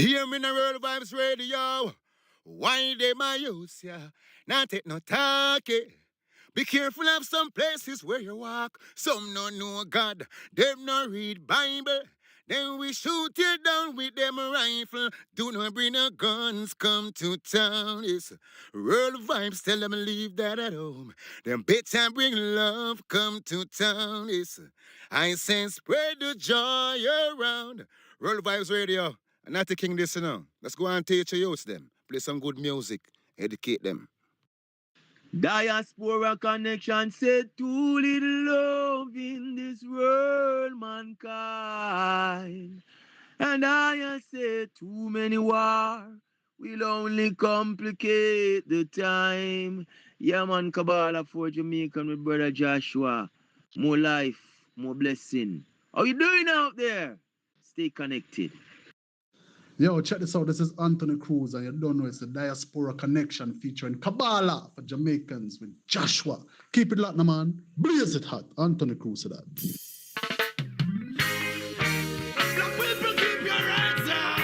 Hear me in the World Vibes Radio. Why they my use ya? Not take no talkie. Be careful of some places where you walk. Some no know God, them no read Bible. Then we shoot you down with them rifle. Do not bring no guns, come to town. It's World Vibes, tell them leave that at home. Them better bring love, come to town. It's I say spread the joy around. World Vibes Radio. Not taking this, you know. Let's go and teach your youth them. Play some good music. Educate them. Diaspora connection said too little love in this world, mankind. And I said too many war will only complicate the time. Yeah, man, Kabbalah for Jamaican with brother Joshua. More life, more blessing. How you doing out there? Stay connected. Yo, check this out. This is Anthony Cruz, and you don't know it's the Diaspora Connection featuring Kabbalah for Jamaicans with Joshua. Keep it locked, man. Blaze it hot. Anthony Cruz said that. Black people, keep your heads up.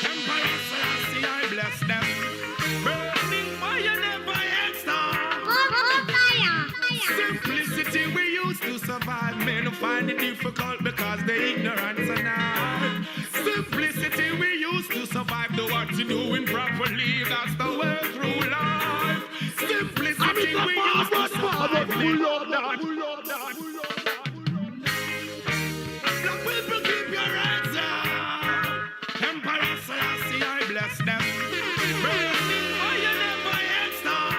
Empire Selassie, I bless them. Burning fire, never ends down. Simplicity we used to survive. Men find it difficult because they ignorance and now. Simplicity we used to survive. Do what you doing properly. That's the way through life. Simplicity we used to survive. Black people, keep your heads up. Emperor Selassie, I bless them. Burning fire never ends down.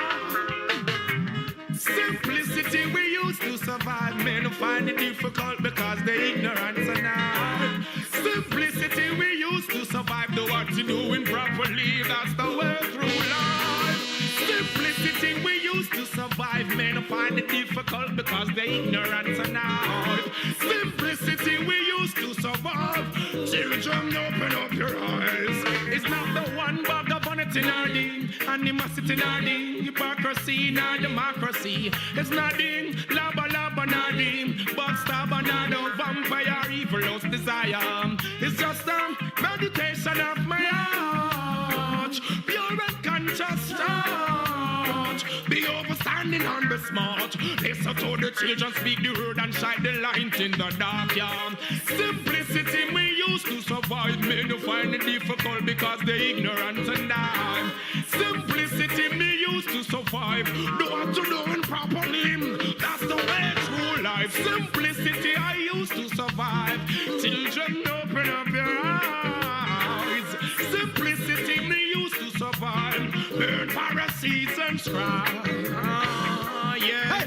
Simplicity we used to survive. Men find it difficult because they ignorance and now. Simplicity we used to survive. Do what you doing properly. That's the way through life. Simplicity we used to survive. Men find it difficult because they ignorance and now. Simplicity we used to survive. Children, open up your eyes. It's not the one bag of vanity nor the animosity nor the hypocrisy nor democracy. It's nothing laba laba nor the backstabber nor the vampire evil's desire. It's just a meditation of my heart. Pure and conscious thought. Be overstanding and be smart. Listen to the children speak the word and shine the light in the dark, yeah. Simplicity we used to survive. Men who find it difficult because they ignorant and die. Simplicity me used to survive. Do what you doing properly. That's the way through life. Simplicity I used to survive. Children, open up your eyes. Simplicity me used to survive. Burn Pharisees and scribes. Yeah.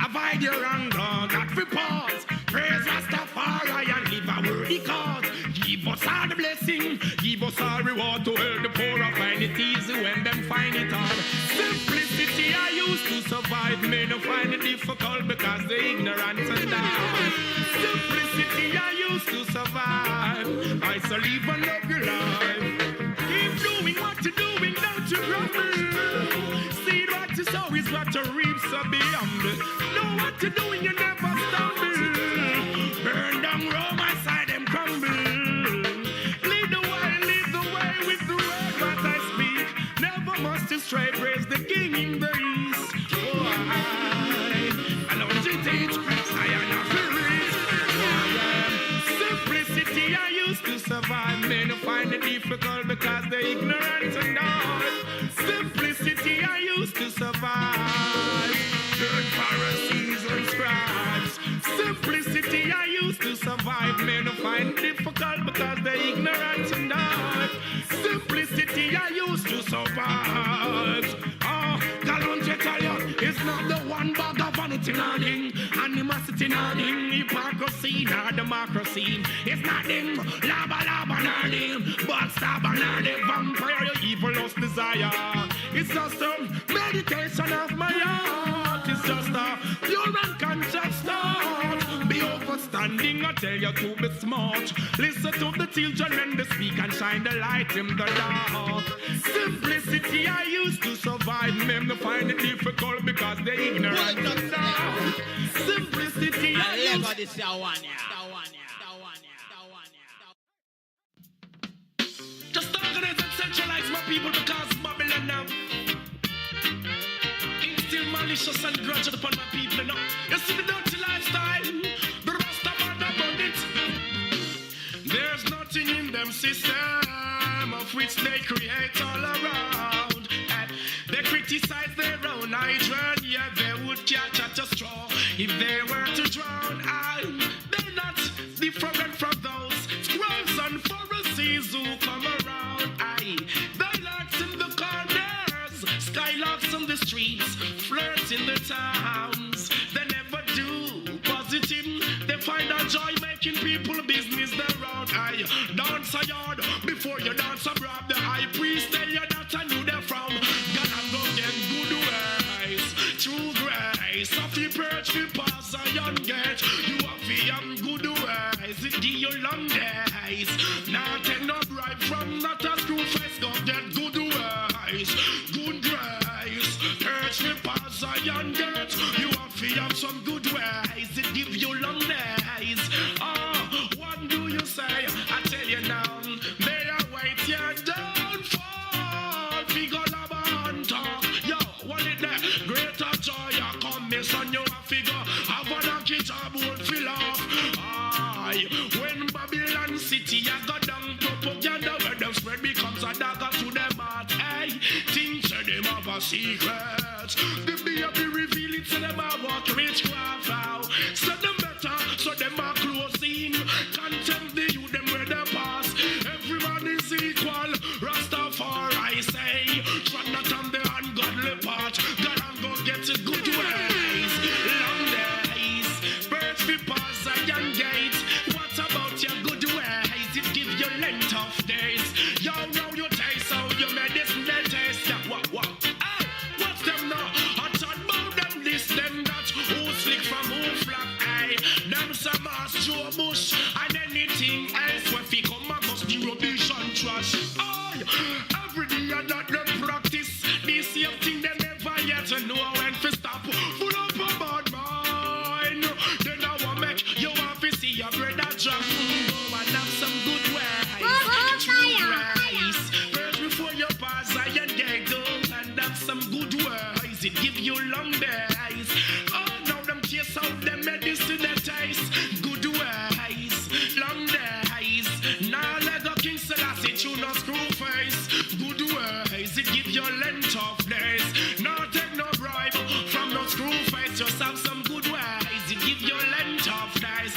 Avoid your anger, God for pause. Praise Rastafari and live a worthy cause. Give us all the blessing, give us all reward to help the poor and find it easy when them find it hard. Simplicity I used to survive. Men who find it difficult because they ignorant and die. Simplicity I used to survive. I shall live and love your life. Keep doing what you're doing, don't you grumble. See what you sow is what you reap, so be humble. Know what you're doing, you never stumble. Burn down Rome, I side them crumble. Lead the way with the word that I speak. Never must you stray, praise the King in the east. Oh, I know what you teach, I am not simplicity I used to survive. Men who find it difficult because they ignorant and all. Simplicity I used to survive. Burn Pharisees and scribes. Simplicity I used to survive. Men who find it difficult because they ignorant and all. Simplicity I used to survive. Oh, Galant Italian is not the one bag of vanity nothing. Animosity nothing. Hypocrisy nor democracy. It's nothing. Laba laba nothing. Backstabber nothing. Vampire evil's desire. It's just a meditation of my heart. It's just a pure and conscious thought. Be overstanding, I tell you to be smart. Listen to the children when they speak and shine the light in the dark. Simplicity I used to survive. Men to find it difficult because they ignorant. Simplicity I used to survive. neutralize my people because Babylon now instill malicious and grudge upon my people now. You see the dirty lifestyle, the rest of man about it. There's nothing in them system of which they create all around. And they criticize their own hydrant, yeah, they would catch at a straw if they were to drown. They're not different from those scribes and Pharisees who come around. They lurks in the corners, skylarks on the streets, flirts in the towns. They never do positive. They find a joy making people business their own. Dance a yard before you dance abroad. The high priest tell you that I knew them from. God and go get good ways, true grace. Of the perch we pass a young gate. You have the good ways, it give you long days. Now take no bribe from not a screw face. Go get good ways, good grace. Perch we pass a young gate. You have some good ways, it give you long days. What do you say? I tell you now, they await your downfall. Figure about talk. Yo, what is that? Greater joy, I come, miss on you, I figure. Have a donkey job, won't fill off. When Babylon City, I got down propaganda, where them spread becomes a dagger to them heart. Things say them have a secret. The baby reveal it, so them a walk witchcraft out. So them better, so them a close in. Contempt the youth, them where they pass. Everyone is equal. Rastafari say, tread not on the ungodly part. God and go get it good ways. Long days, birds be pass a young gate. What about your good ways? It give you length of days. Yo, now you taste how you medicine they taste. Yeah, what? What's them now? I thought about them this, them that. Who slick from who flap, them some ass Joe Bush and anything else when we come across the rubbish and trash. Every day that them practice the same thing they never yet know when to stop. Full up a bad mind. Then I want make you want to see your brother drop. Go and have some good ways. True rice. First before you pass I and they go and have some good ways. It give you long days. Now them chase out them medicine that taste. Good ways, long days. Now let the King Selassie you no screw face. Good ways, it give you length of days. Now take no bribe from no screw face. Just have some good ways, it give you length of days.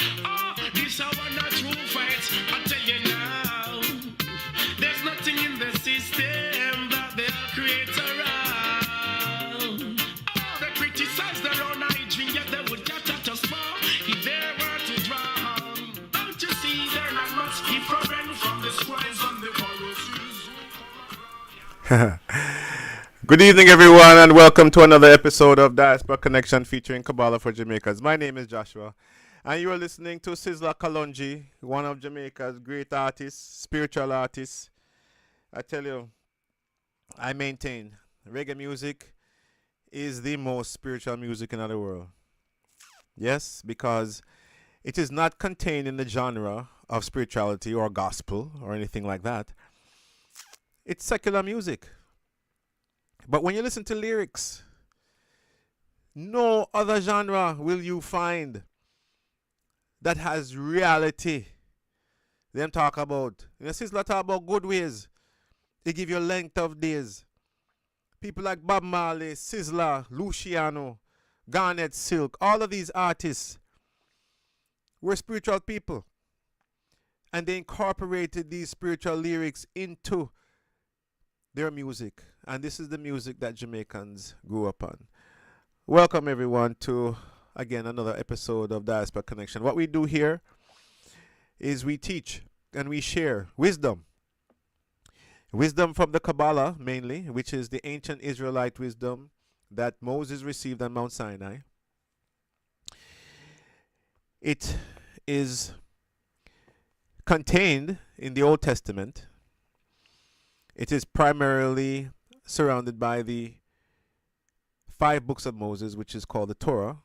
This I want a true fight. I tell you now, there's nothing in the system that they'll create around. They criticize their own hygiene, yet they would catch at us more if they were to drown. Don't you see they're not much different from the scribes and the Pharisees? Good evening, everyone, and welcome to another episode of Diaspora Connection featuring Kabbalah for Jamaicans. My name is Joshua, and you are listening to Sizzla Kalonji, one of Jamaica's great artists, spiritual artists. I tell you, I maintain reggae music is the most spiritual music in the world. Yes, because it is not contained in the genre of spirituality or gospel or anything like that. It's secular music. But when you listen to lyrics, no other genre will you find that has reality. Them talk about, Sizzla talk about good ways. They give you length of days. People like Bob Marley, Sizzla, Luciano, Garnet Silk, all of these artists were spiritual people. And they incorporated these spiritual lyrics into their music. And this is the music that Jamaicans grew up on. Welcome everyone to, again, another episode of Diaspora Connection. What we do here is we teach and we share wisdom. Wisdom from the Kabbalah, mainly, which is the ancient Israelite wisdom that Moses received on Mount Sinai. It is contained in the Old Testament. It is primarily surrounded by the 5 books of Moses, which is called the Torah: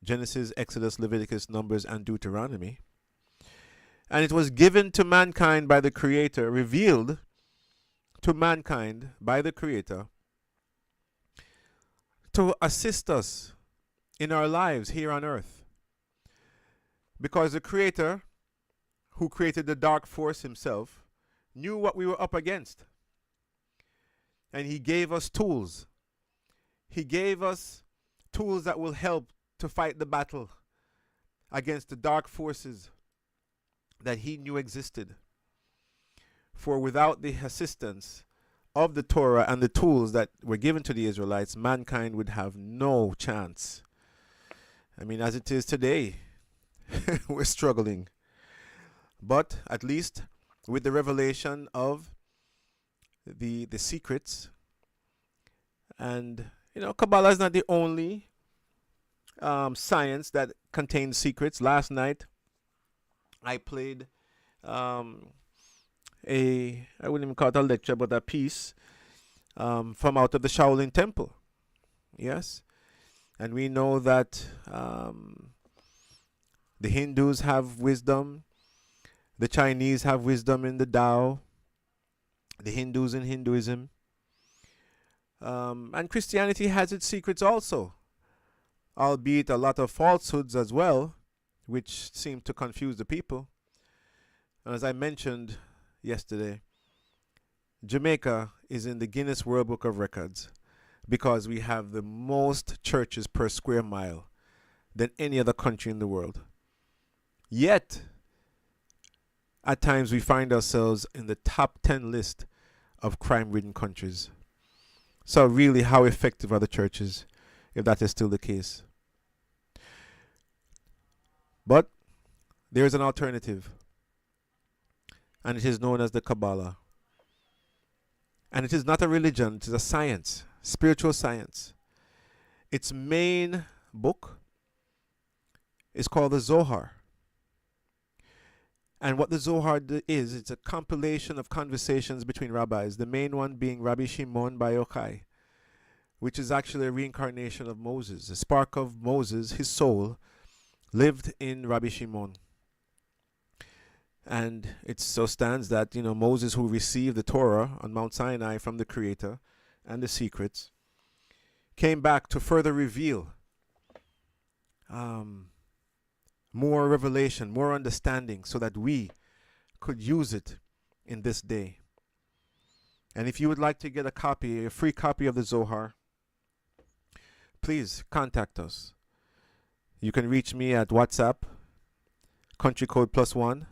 Genesis, Exodus, Leviticus, Numbers, and Deuteronomy. And it was given to mankind by the Creator, revealed to mankind by the Creator to assist us in our lives here on earth. Because the Creator, who created the dark force himself, knew what we were up against. And he gave us tools. He gave us tools that will help to fight the battle against the dark forces that he knew existed. For without the assistance of the Torah and the tools that were given to the Israelites, mankind would have no chance. I mean, as it is today, we're struggling. But at least with the revelation of the secrets, and Kabbalah is not the only science that contains secrets. Last night, I played I wouldn't even call it a lecture, but a piece from out of the Shaolin Temple. Yes, and we know that the Hindus have wisdom, the Chinese have wisdom in the Tao, the Hindus in Hinduism, and Christianity has its secrets also, albeit a lot of falsehoods as well, which seem to confuse the people. And as I mentioned yesterday, Jamaica is in the Guinness World Book of Records because we have the most churches per square mile than any other country in the world. Yet, at times we find ourselves in the top 10 list of crime-ridden countries. So really, how effective are the churches if that is still the case? But there is an alternative, and it is known as the Kabbalah. And it is not a religion, it is a science, spiritual science. Its main book is called the Zohar. And what the Zohar is, it's a compilation of conversations between rabbis, the main one being Rabbi Shimon Bar Yochai, which is actually a reincarnation of Moses. The spark of Moses, his soul, lived in Rabbi Shimon. And it so stands that, Moses, who received the Torah on Mount Sinai from the Creator and the secrets, came back to further reveal more revelation, more understanding, so that we could use it in this day. And if you would like to get a free copy of the Zohar, please contact us. You can reach me at WhatsApp, country code +1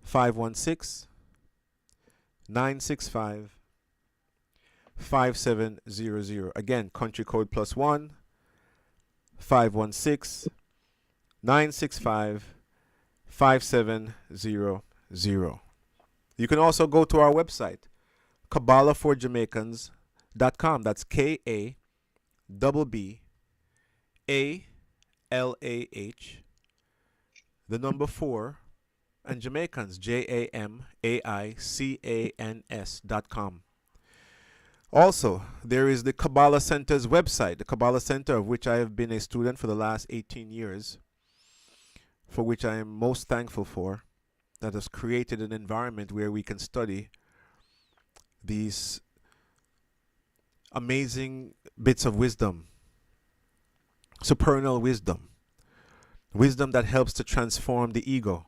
516 965 5700. Again, country code +1 516 965 5700. You can also go to our website, KabbalahForJamaicans.com. That's KABBALAH, the number 4, and Jamaicans, JAMAICANS.com. Also, there is the Kabbalah Center's website, the Kabbalah Center, of which I have been a student for the last 18 years, for which I am most thankful for, that has created an environment where we can study these amazing bits of wisdom, supernal wisdom, wisdom that helps to transform the ego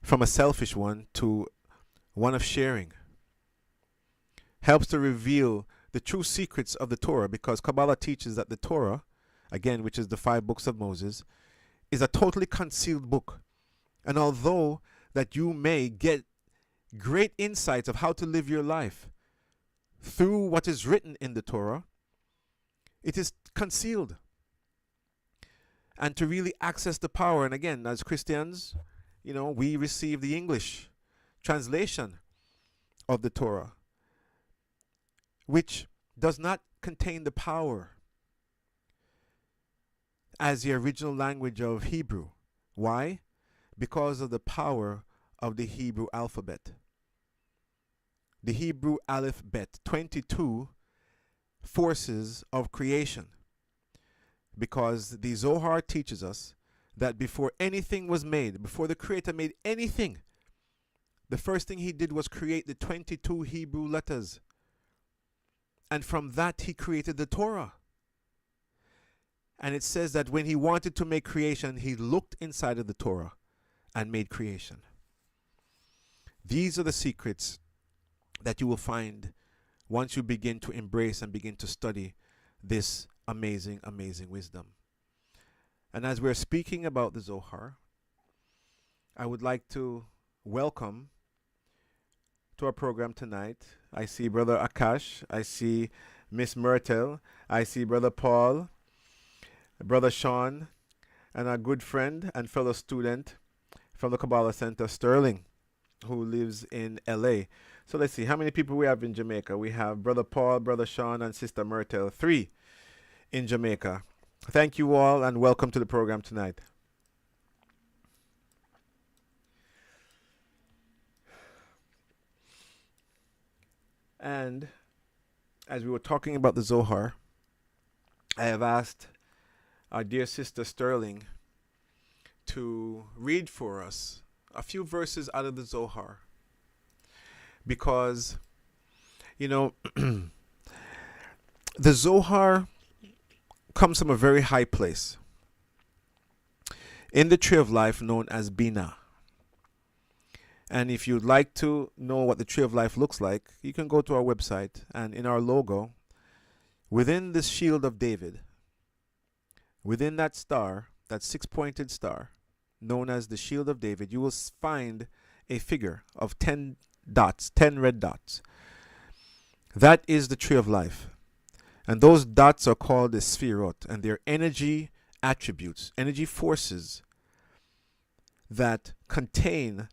from a selfish one to one of sharing, helps to reveal the true secrets of the Torah, because Kabbalah teaches that the Torah, again, which is the 5 books of Moses, is a totally concealed book. And although that you may get great insights of how to live your life through what is written in the Torah, it is concealed. And to really access the power, and again, as Christians, we receive the English translation of the Torah, which does not contain the power as the original language of Hebrew. Why? Because of the power of the Hebrew alphabet. The Hebrew alphabet, 22 forces of creation. Because the Zohar teaches us that before anything was made, before the Creator made anything, the first thing he did was create the 22 Hebrew letters. And from that, he created the Torah. And it says that when he wanted to make creation, he looked inside of the Torah and made creation. These are the secrets that you will find once you begin to embrace and begin to study this amazing, amazing wisdom. And as we're speaking about the Zohar, I would like to welcome to our program tonight. I see Brother Akash, I see Miss Myrtle, I see Brother Paul, Brother Sean, and our good friend and fellow student from the Kabbalah Center, Sterling, who lives in LA. So let's see, how many people we have in Jamaica? We have Brother Paul, Brother Sean, and Sister Myrtle, 3 in Jamaica. Thank you all and welcome to the program tonight. And as we were talking about the Zohar, I have asked our dear sister Sterling to read for us a few verses out of the Zohar. Because, you know, the Zohar comes from a very high place in the tree of life known as Bina. And if you'd like to know what the tree of life looks like, you can go to our website, and in our logo, within this shield of David, within that star, that 6-pointed star, known as the shield of David, you will find a figure of 10 dots, 10 red dots. That is the tree of life. And those dots are called the Sphirot, and they're energy attributes, energy forces that contain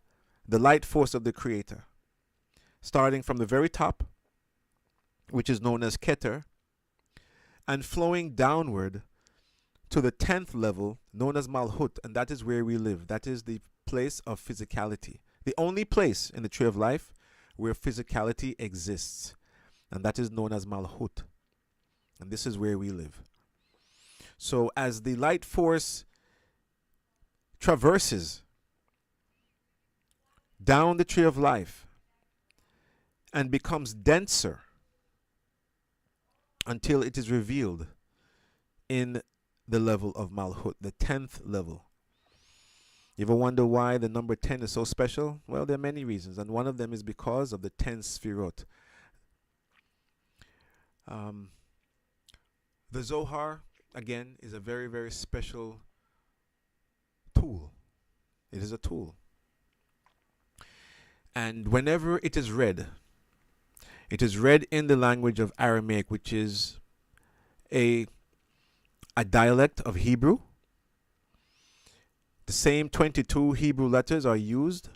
the light force of the Creator, starting from the very top, which is known as Keter, and flowing downward to the 10th level, known as Malhut, and that is where we live. That is the place of physicality. The only place in the tree of life where physicality exists, and that is known as Malhut. And this is where we live. So as the light force traverses down the tree of life and becomes denser until it is revealed in the level of Malhut, the 10th level. You ever wonder why the number 10 is so special? Well, there are many reasons, and one of them is because of the 10 Sphirot. The Zohar, again, is a very, very special tool. It is a tool. And whenever it is read in the language of Aramaic, which is a dialect of Hebrew. The same 22 Hebrew letters are used.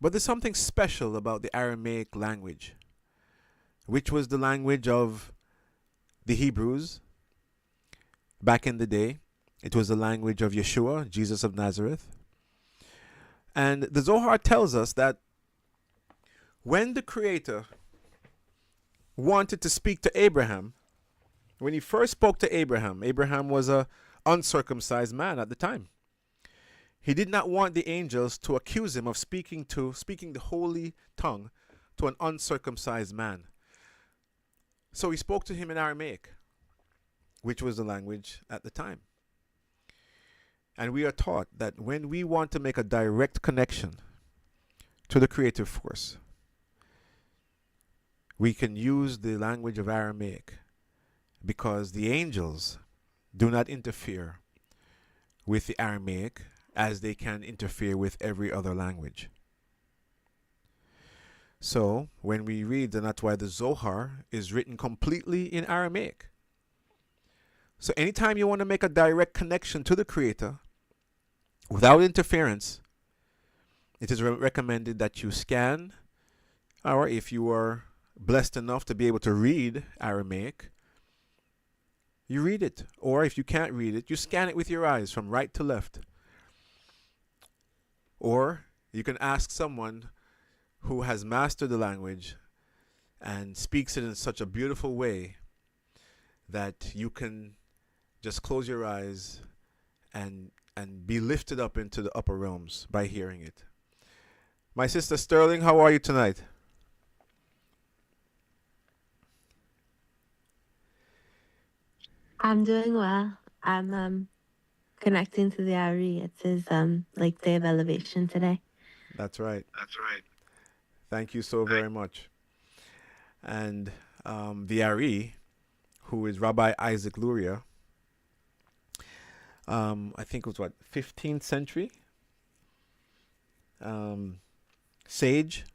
But there's something special about the Aramaic language, which was the language of the Hebrews back in the day. It was the language of Yeshua, Jesus of Nazareth. And the Zohar tells us that when the Creator wanted to speak to Abraham, when he first spoke to Abraham, Abraham was an uncircumcised man at the time. He did not want the angels to accuse him of speaking the holy tongue to an uncircumcised man. So he spoke to him in Aramaic, which was the language at the time. And we are taught that when we want to make a direct connection to the creative force, we can use the language of Aramaic, because the angels do not interfere with the Aramaic as they can interfere with every other language. So when we read, and that's why the Zohar is written completely in Aramaic. So anytime you want to make a direct connection to the Creator without interference, it is recommended that you scan, or if you are blessed enough to be able to read Aramaic, you read it. Or if you can't read it, you scan it with your eyes from right to left. Or you can ask someone who has mastered the language and speaks it in such a beautiful way that you can just close your eyes and be lifted up into the upper realms by hearing it. My sister Sterling, how are you tonight? I'm doing well. I'm connecting to the RE. It's his like day of elevation today. That's right. That's right. Thank you so very much. And the Ari, who is Rabbi Isaac Luria, I think it was what, 15th century sage,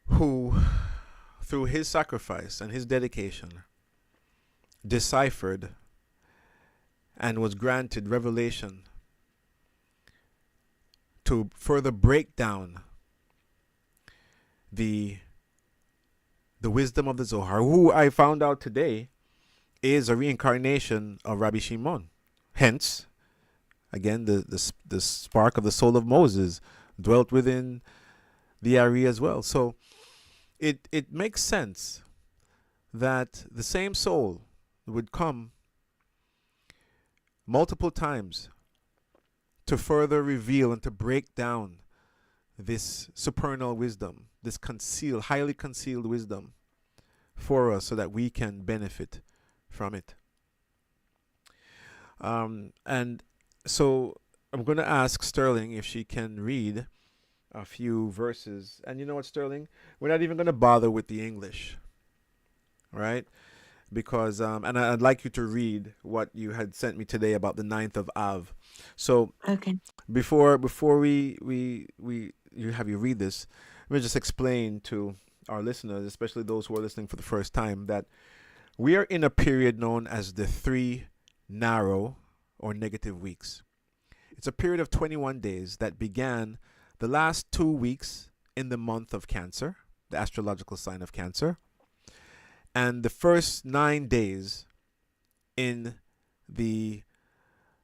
who through his sacrifice and his dedication deciphered and was granted revelation to further break down the wisdom of the Zohar, who I found out today is a reincarnation of Rabbi Shimon. Hence, again, the spark of the soul of Moses dwelt within the Ari as well. So it makes sense that the same soul would come multiple times to further reveal and to break down this supernal wisdom, this concealed, highly concealed wisdom for us so that we can benefit from it. And so I'm going to ask Sterling if she can read a few verses. And you know what, Sterling? We're not even going to bother with the English, right? Because, and I'd like you to read what you had sent me today about the 9th of Av. So Okay. before we have you read this, let me just explain to our listeners, especially those who are listening for the first time, that we are in a period known as the 3 narrow or negative weeks. It's a period of 21 days that began the last 2 weeks in the month of Cancer, the astrological sign of Cancer, and the first 9 days in the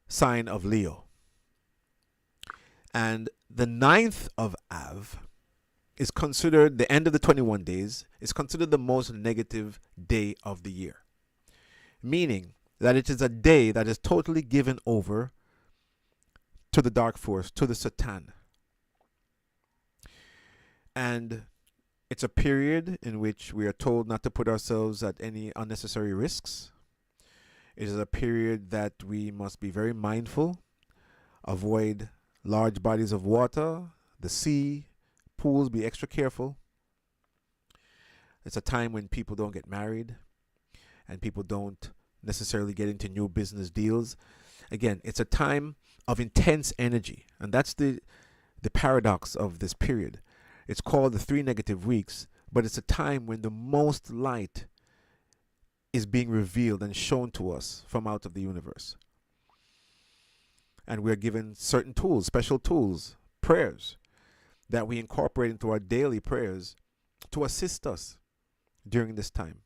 sign of Leo. And the 9th of Av is considered, the end of the 21 days, is considered the most negative day of the year. Meaning that it is a day that is totally given over to the dark force, to the Satan. And it's a period in which we are told not to put ourselves at any unnecessary risks. It is a period that we must be very mindful, avoid large bodies of water, the sea, pools, be extra careful. It's a time when people don't get married and people don't necessarily get into new business deals. Again, it's a time of intense energy, and that's the paradox of this period. It's called the 3 negative weeks, but it's a time when the most light is being revealed and shown to us from out of the universe. And we're given certain tools, special tools, prayers that we incorporate into our daily prayers to assist us during this time.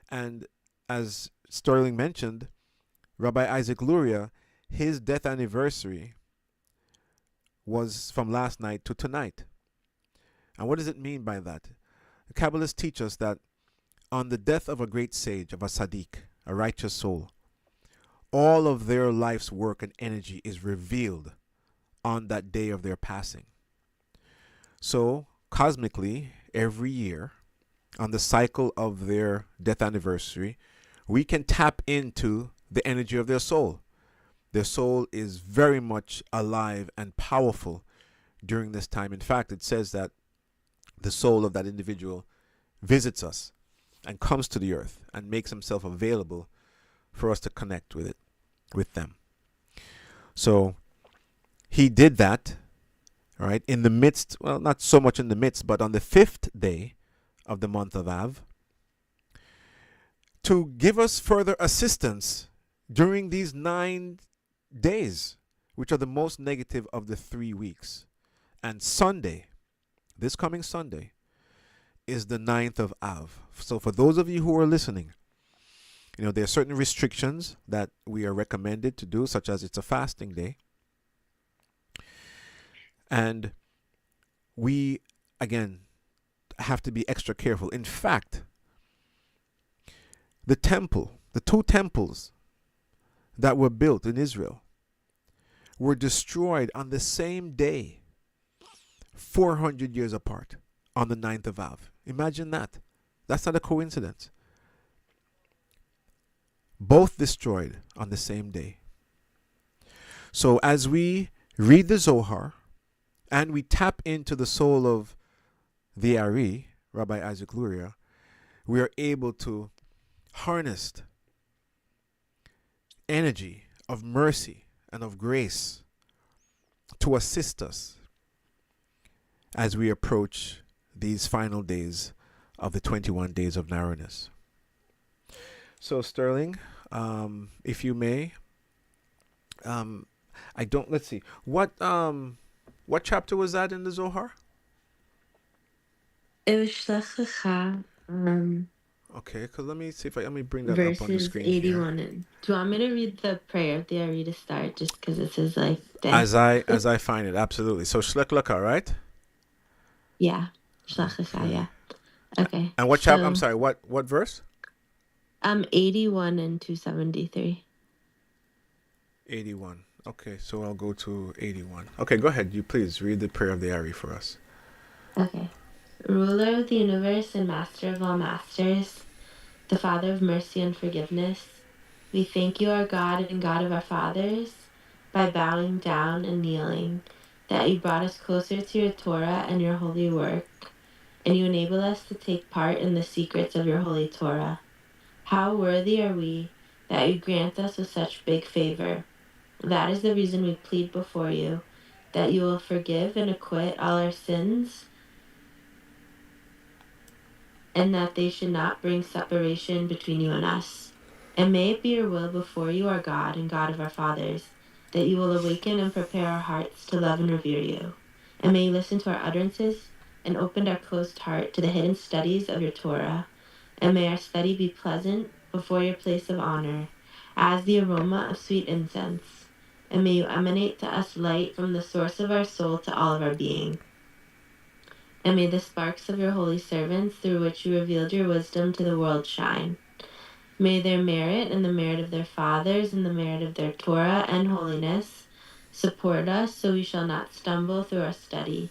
And as Sterling mentioned, Rabbi Isaac Luria, his death anniversary was from last night to tonight. And what does it mean by that? The Kabbalists teach us that on the death of a great sage, of a Sadiq, a righteous soul, all of their life's work and energy is revealed on that day of their passing. So, cosmically, every year, on the cycle of their death anniversary, we can tap into the energy of their soul. Their soul is very much alive and powerful during this time. In fact, it says that the soul of that individual visits us and comes to the earth and makes himself available for us to connect with them. So he did that, all right, in the midst, well, not so much in the midst, but on the 5th day of the month of Av, to give us further assistance during these 9 days, which are the most negative of the 3 weeks. And Sunday, this coming Sunday, is the 9th of Av. So for those of you who are listening, you know, there are certain restrictions that we are recommended to do, such as it's a fasting day. And we, again, have to be extra careful. In fact, the 2 temples that were built in Israel were destroyed on the same day 400 years apart on the 9th of Av. Imagine that. That's not a coincidence. Both destroyed on the same day. So as we read the Zohar and we tap into the soul of the Ari, Rabbi Isaac Luria, we are able to harness energy of mercy and of grace to assist us as we approach these final days of the 21 days of narrowness. So Sterling, if you may, let's see, what chapter was that in the Zohar? It was Shlach Lecha, Okay, because let me see if let me bring that up on the verses screen 81. here. And do you want me to read the prayer of the Ari to start, just because it's his life day? As I find it, absolutely. So Shlach Lecha, right? Yeah, Shlach Lecha, yeah. Okay. And what chapter? I'm sorry. What verse? 81 and 273. 81. Okay, so I'll go to 81. Okay, go ahead. You please read the prayer of the Ari for us. Okay. Ruler of the universe and master of all masters, the Father of mercy and forgiveness, we thank you, our God and God of our fathers, by bowing down and kneeling, that you brought us closer to your Torah and your holy work, and you enable us to take part in the secrets of your holy Torah. How worthy are we that you grant us with such big favor. That is the reason we plead before you, that you will forgive and acquit all our sins, and that they should not bring separation between you and us. And may it be your will before you, our God and God of our fathers, that you will awaken and prepare our hearts to love and revere you. And may you listen to our utterances and open our closed heart to the hidden studies of your Torah. And may our study be pleasant before your place of honor, as the aroma of sweet incense. And may you emanate to us light from the source of our soul to all of our being. And may the sparks of your holy servants, through which you revealed your wisdom to the world, shine. May their merit and the merit of their fathers and the merit of their Torah and holiness support us, so we shall not stumble through our study.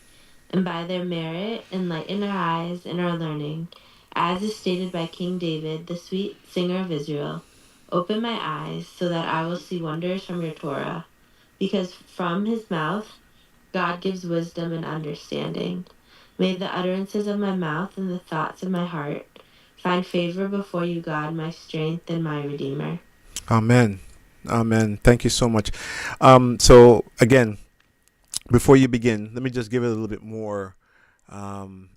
And by their merit, enlighten our eyes and our learning, as is stated by King David, the sweet singer of Israel. Open my eyes, so that I will see wonders from your Torah, because from his mouth God gives wisdom and understanding. May the utterances of my mouth and the thoughts of my heart find favor before you, God, my strength and my Redeemer. Amen. Amen. Thank you so much. So again, before you begin, let me just give it a little bit more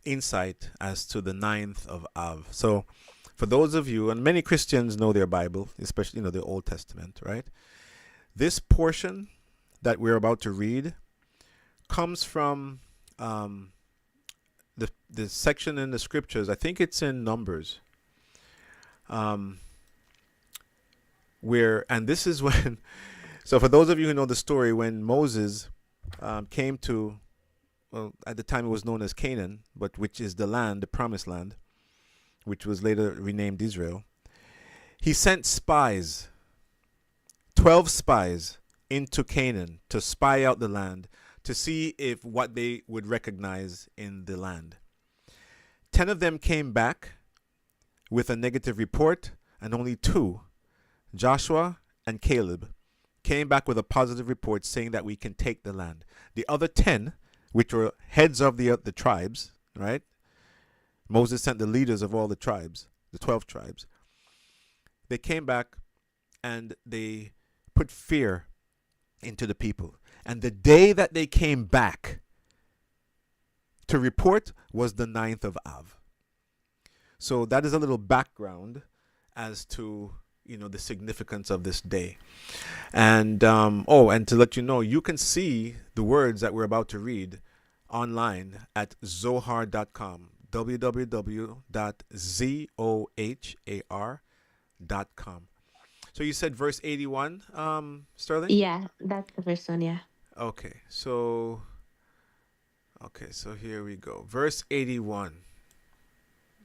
insight as to the 9th of Av. So for those of you, and many Christians know their Bible, especially the Old Testament, right? This portion that we're about to read comes from the section in the scriptures. I think it's in Numbers, where, and this is when, so for those of you who know the story, when Moses came to, well, at the time it was known as Canaan, but which is the land, the promised land, which was later renamed Israel, he sent spies, 12 spies, into Canaan to spy out the land, to see if what they would recognize in the land. 10 of them came back with a negative report, and only 2, Joshua and Caleb, came back with a positive report saying that we can take the land. The other 10, which were heads of the tribes, right? Moses sent the leaders of all the tribes, the 12 tribes. They came back and they put fear into the people. And the day that they came back to report was the 9th of Av. So that is a little background as to the significance of this day. And and to let you know, you can see the words that we're about to read online at zohar.com, www.zohar.com. So you said verse 81, Sterling? Yeah, that's the first one, yeah. Okay, so here we go. Verse 81.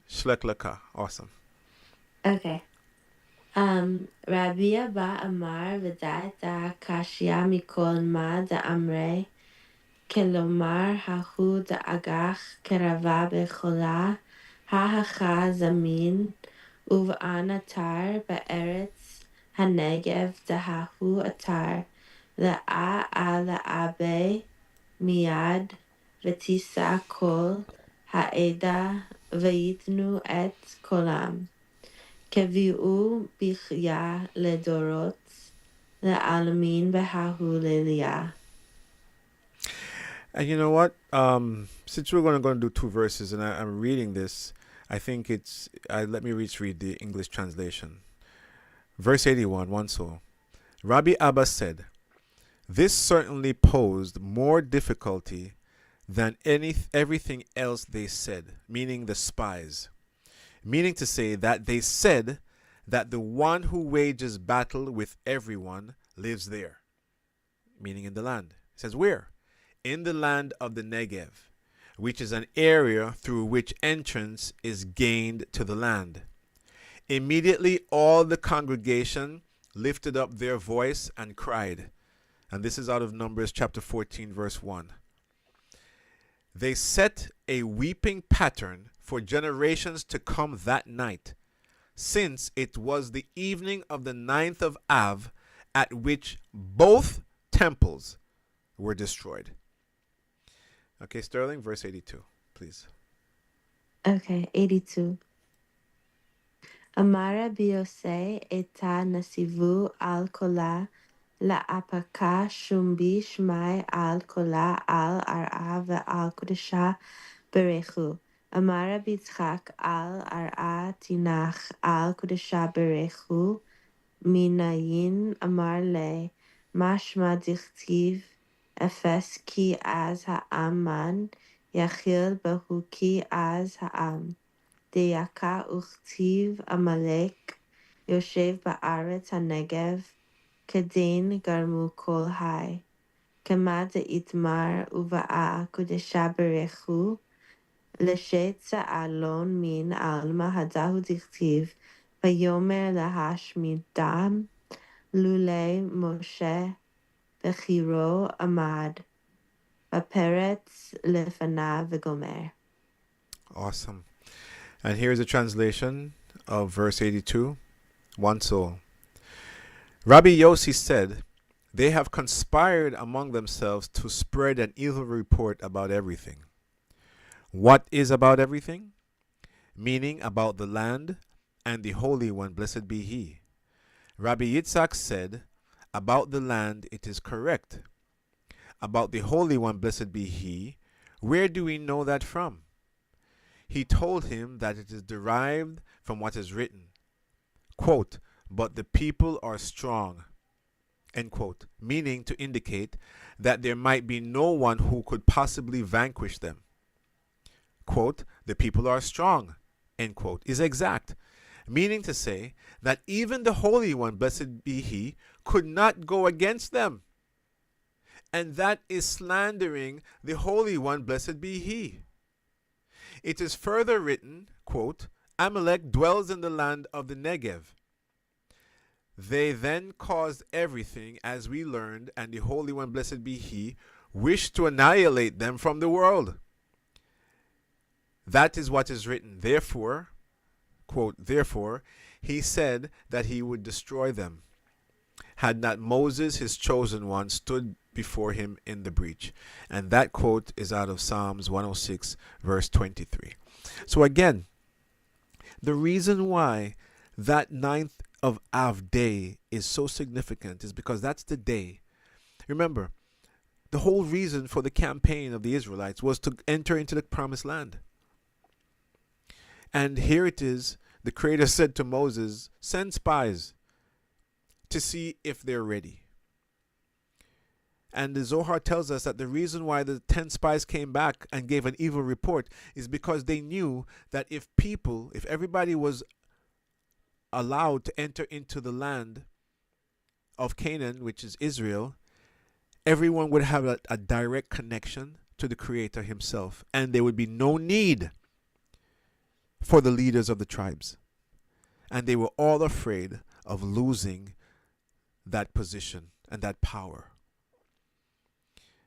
Shlech Lecha. Awesome. Okay. Rabbi Abba Amar V'da'at Kashya Mikol Ma Da'amre כלומר, ההוא דאגך קרבה בחולה, ההכה זמין, ובען אתר בארץ הנגב, דההוא אתר, לאה על האבה מיד, ותישא כל העדה, ויתנו את קולם. קביעו בחייה לדורות, לעלמין בההוא ליליה. And you know what? Since we're going to do two verses, and I'm reading this, I think it's. Let me read the English translation. Verse 81, one soul. Rabbi Abba said, "This certainly posed more difficulty than everything else they said," meaning the spies. Meaning to say that they said that the one who wages battle with everyone lives there, meaning in the land. It says where? In the land of the Negev, which is an area through which entrance is gained to the land. Immediately all the congregation lifted up their voice and cried. And this is out of Numbers chapter 14, verse 1. They set a weeping pattern for generations to come that night, since it was the evening of the 9th of Av, at which both temples were destroyed. Okay, Sterling, verse 82, please. Okay, 82. Amara biose eta nasivu al kola la'apaka shumbi shmai al kola al ar'a ve'al kudesha berechu. Amara bitzchak al ar'a tinach al kudesha berechu minayin amar le mashma dichtiv efes ki az ha'aman yachil behu ki az ha'am. Deyaka uchtiv Amalek Yoshev Ba'aretz HaNegev Kedin Garmu Kol Hai Kema Itmar Uva'a Kudesha Berechu Leshet Alon Min Alma Hadahu Dichtiv Vayomer Lahash Midam Lule Moshe Bechiro Amad Baperetz Lefana Vegomer. Awesome. And here's a translation of verse 82, one soul. Rabbi Yossi said, "They have conspired among themselves to spread an evil report about everything." What is about everything? Meaning about the land and the Holy One, blessed be He. Rabbi Yitzhak said, about the land it is correct. About the Holy One, blessed be He, where do we know that from? He told him that it is derived from what is written, quote, "But the people are strong," end quote, meaning to indicate that there might be no one who could possibly vanquish them. Quote, "The people are strong," end quote, is exact, meaning to say that even the Holy One, blessed be He, could not go against them. And that is slandering the Holy One, blessed be He. It is further written, quote, "Amalek dwells in the land of the Negev." They then caused everything, as we learned, and the Holy One, blessed be He, wished to annihilate them from the world. That is what is written. Therefore, quote, "Therefore, He said that He would destroy them, had not Moses, His chosen one, stood before Him in the breach." And that quote is out of Psalms 106, verse 23. So again, the reason why that 9th of Av day is so significant is because that's the day. Remember, the whole reason for the campaign of the Israelites was to enter into the promised land. And here it is, the Creator said to Moses, "Send spies to see if they're ready." And the Zohar tells us that the reason why the 10 spies came back and gave an evil report is because they knew that if everybody was allowed to enter into the land of Canaan, which is Israel, everyone would have a direct connection to the Creator Himself. And there would be no need for the leaders of the tribes. And they were all afraid of losing that position and that power.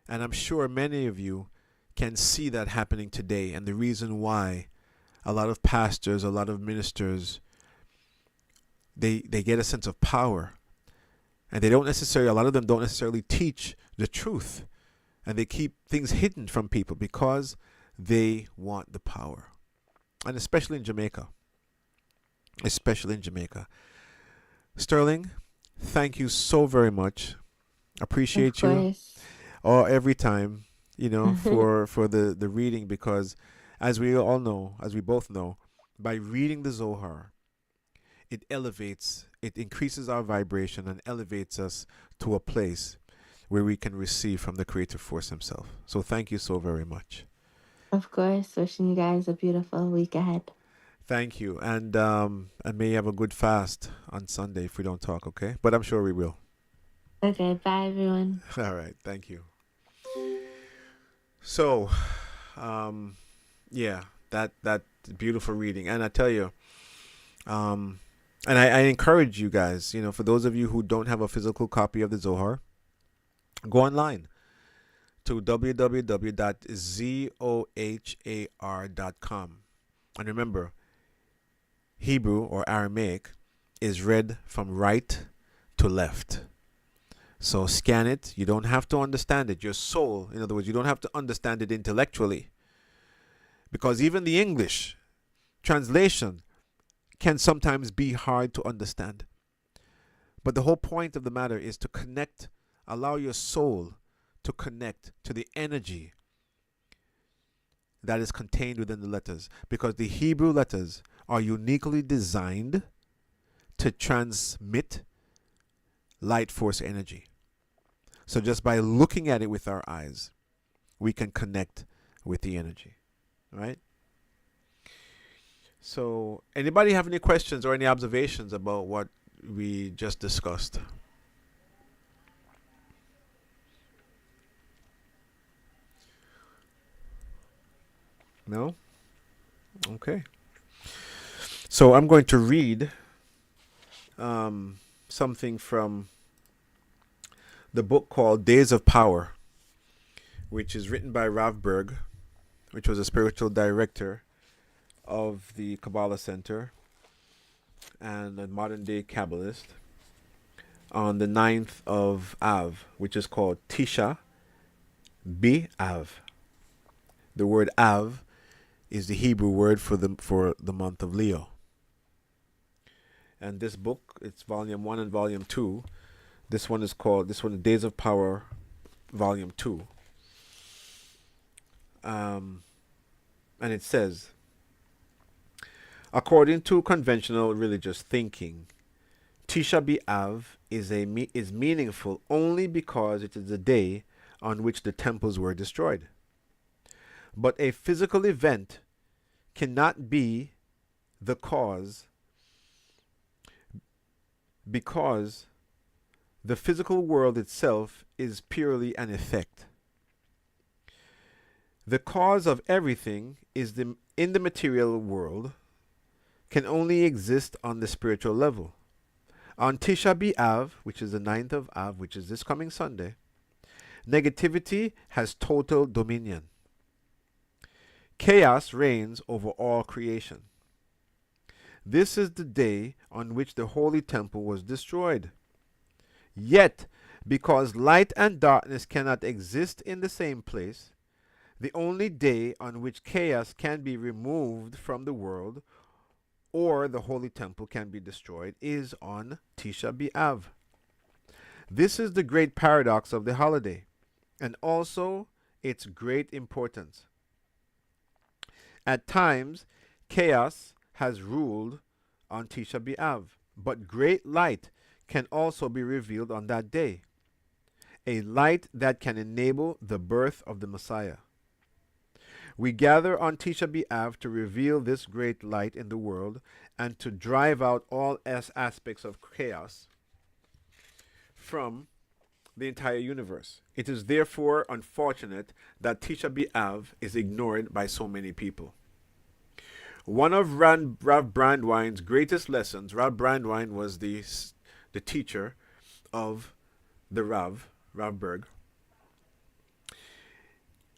And I'm sure many of you can see that happening today. And the reason why a lot of pastors, a lot of ministers, they get a sense of power. And they don't necessarily, a lot of them don't necessarily teach the truth. And they keep things hidden from people because they want the power. And especially in Jamaica. Especially in Jamaica. Sterling, thank you so very much. Appreciate Of you. course. Every time, for the reading, because as we all know, as we both know, by reading the Zohar, it elevates, it increases our vibration and elevates us to a place where we can receive from the creative force himself. So thank you so very much. Of course. Wishing you guys a beautiful week ahead. Thank you. And may you have a good fast on Sunday if we don't talk, okay? But I'm sure we will. Okay. Bye, everyone. All right. Thank you. So, yeah, that beautiful reading. And I tell you, and I encourage you guys, for those of you who don't have a physical copy of the Zohar, go online to www.zohar.com. And remember, Hebrew or Aramaic is read from right to left. So scan it. You don't have to understand it. Your soul, in other words, you don't have to understand it intellectually. Because even the English translation can sometimes be hard to understand. But the whole point of the matter is to connect, allow your soul to connect to the energy that is contained within the letters. Because the Hebrew letters are uniquely designed to transmit light force energy. So just by looking at it with our eyes, we can connect with the energy. Right? So, anybody have any questions or any observations about what we just discussed? No? Okay. So I'm going to read something from the book called Days of Power, which is written by Rav Berg, which was a spiritual director of the Kabbalah Center and a modern-day Kabbalist, on the 9th of Av, which is called Tisha B'Av. The word Av is the Hebrew word for the month of Leo. And this book, it's volume 1 and volume 2. This one is Days of Power, volume 2. And it says, according to conventional religious thinking, Tisha B'Av is meaningful only because it is the day on which the temples were destroyed. But a physical event cannot be the cause, because the physical world itself is purely an effect. The cause of everything is in the material world can only exist on the spiritual level. On Tisha B'Av, which is the 9th of Av, which is this coming Sunday, negativity has total dominion. Chaos reigns over all creation. This is the day on which the holy temple was destroyed. Yet, because light and darkness cannot exist in the same place, the only day on which chaos can be removed from the world or the holy temple can be destroyed is on Tisha B'Av. This is the great paradox of the holiday, and also its great importance. At times, chaos has ruled on Tisha B'Av, but great light can also be revealed on that day, a light that can enable the birth of the Messiah. We gather on Tisha B'Av to reveal this great light in the world and to drive out all aspects of chaos from the entire universe. It is therefore unfortunate that Tisha B'Av is ignored by so many people. One of Rav Brandwine's greatest lessons, Rav Brandwine was the teacher of the Rav Berg.